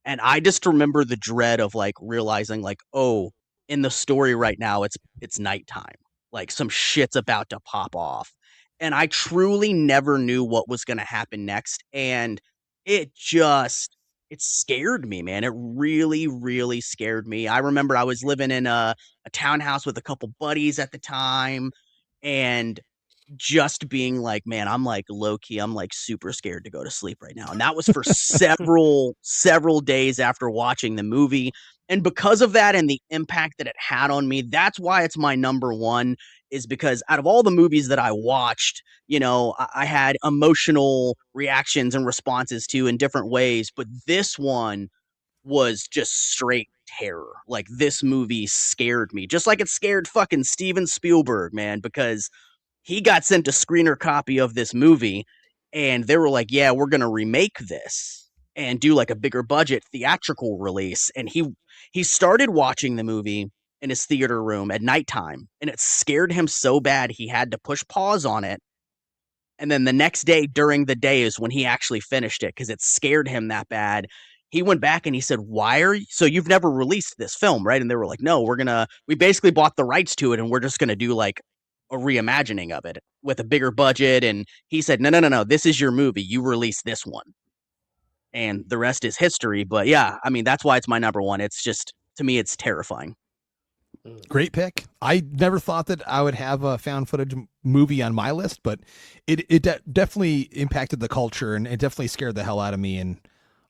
And I just remember the dread of like realizing like, oh, in the story right now, it's nighttime. Like, some shit's about to pop off. And I truly never knew what was going to happen next. And it scared me, man. It really, really scared me. I remember I was living in a townhouse with a couple buddies at the time, and just being like, man, I'm like low key, I'm like super scared to go to sleep right now. And that was for several days after watching the movie. And because of that and the impact that it had on me, that's why it's my number one, is because out of all the movies that I watched, I had emotional reactions and responses to in different ways. But this one was just straight terror. Like, this movie scared me, just like it scared fucking Steven Spielberg, man, because he got sent a screener copy of this movie, and they were like, yeah, we're going to remake this and do like a bigger budget theatrical release. And he started watching the movie in his theater room at nighttime, and it scared him so bad he had to push pause on it. And then the next day during the day is when he actually finished it, because it scared him that bad. He went back and he said, so you've never released this film, right? And they were like, no, we basically bought the rights to it, and we're just going to do like a reimagining of it with a bigger budget. And he said, no, this is your movie. You release this one. And the rest is history. But yeah, I mean, that's why it's my number one. It's just, to me, it's terrifying. Great pick. I never thought that I would have a found footage movie on my list, but it definitely impacted the culture, and it definitely scared the hell out of me. And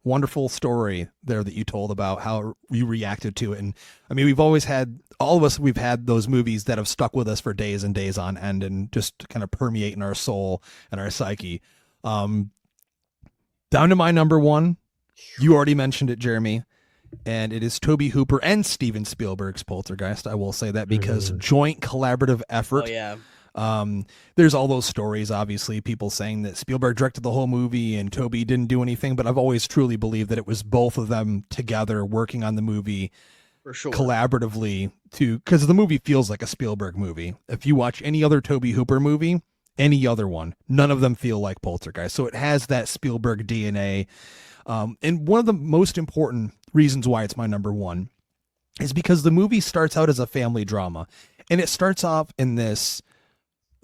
wonderful story there that you told about how you reacted to it. And I mean, all of us, we've had those movies that have stuck with us for days and days on end and just kind of permeate in our soul and our psyche. Down to my number one. You already mentioned it, Jeremy. And it is Tobe Hooper and Steven Spielberg's Poltergeist. I will say that because joint collaborative effort. Oh, yeah. There's all those stories, obviously, people saying that Spielberg directed the whole movie and Tobe didn't do anything, but I've always truly believed that it was both of them together working on the movie For sure. collaboratively, because the movie feels like a Spielberg movie. If you watch any other Tobe Hooper movie, any other one, none of them feel like Poltergeist. So it has that Spielberg DNA. And one of the most important reasons why it's my number one is because the movie starts out as a family drama, and it starts off in this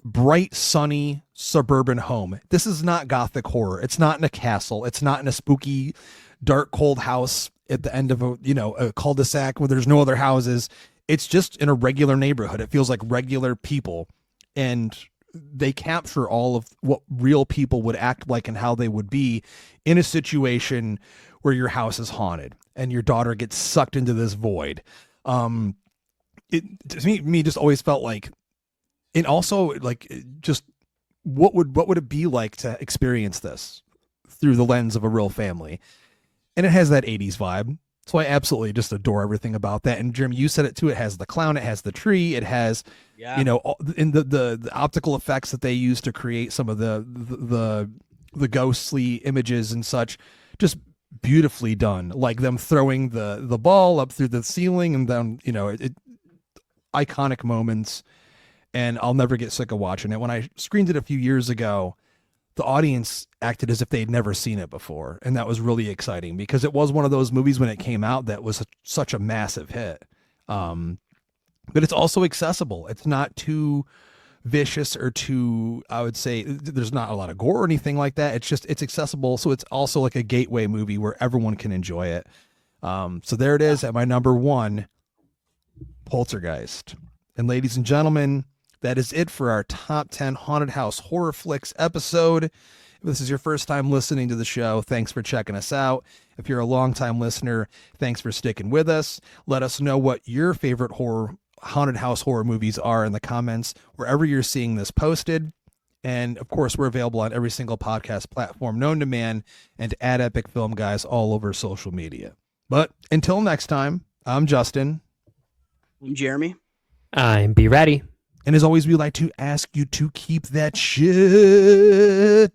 bright, sunny suburban home. This is not gothic horror. It's not in a castle. It's not in a spooky, dark, cold house at the end of a cul-de-sac where there's no other houses. It's just in a regular neighborhood. It feels like regular people, and they capture all of what real people would act like and how they would be in a situation where your house is haunted and your daughter gets sucked into this void. It to me just always felt like, and also like, just what would it be like to experience this through the lens of a real family? And it has that 80s vibe. So I absolutely just adore everything about that. And Jeremy, you said it too. It has the clown, it has the tree, it has, in the optical effects that they use to create some of the ghostly images and such, just beautifully done. Like them throwing the ball up through the ceiling and then, iconic moments. And I'll never get sick of watching it. When I screened it a few years ago, the audience acted as if they'd never seen it before. And that was really exciting because it was one of those movies when it came out that was such a massive hit. But it's also accessible. It's not too vicious or too, I would say, there's not a lot of gore or anything like that. It's accessible. So it's also like a gateway movie where everyone can enjoy it. So there it is at my number one, Poltergeist. And ladies and gentlemen, that is it for our top 10 haunted house horror flicks episode. If this is your first time listening to the show, thanks for checking us out. If you're a longtime listener, thanks for sticking with us. Let us know what your favorite haunted house horror movies are in the comments, wherever you're seeing this posted. And of course, we're available on every single podcast platform known to man and at Epic Film Guys all over social media. But until next time, I'm Justin. I'm Jeremy. I'm Be Ready. And as always, we like to ask you to keep that shit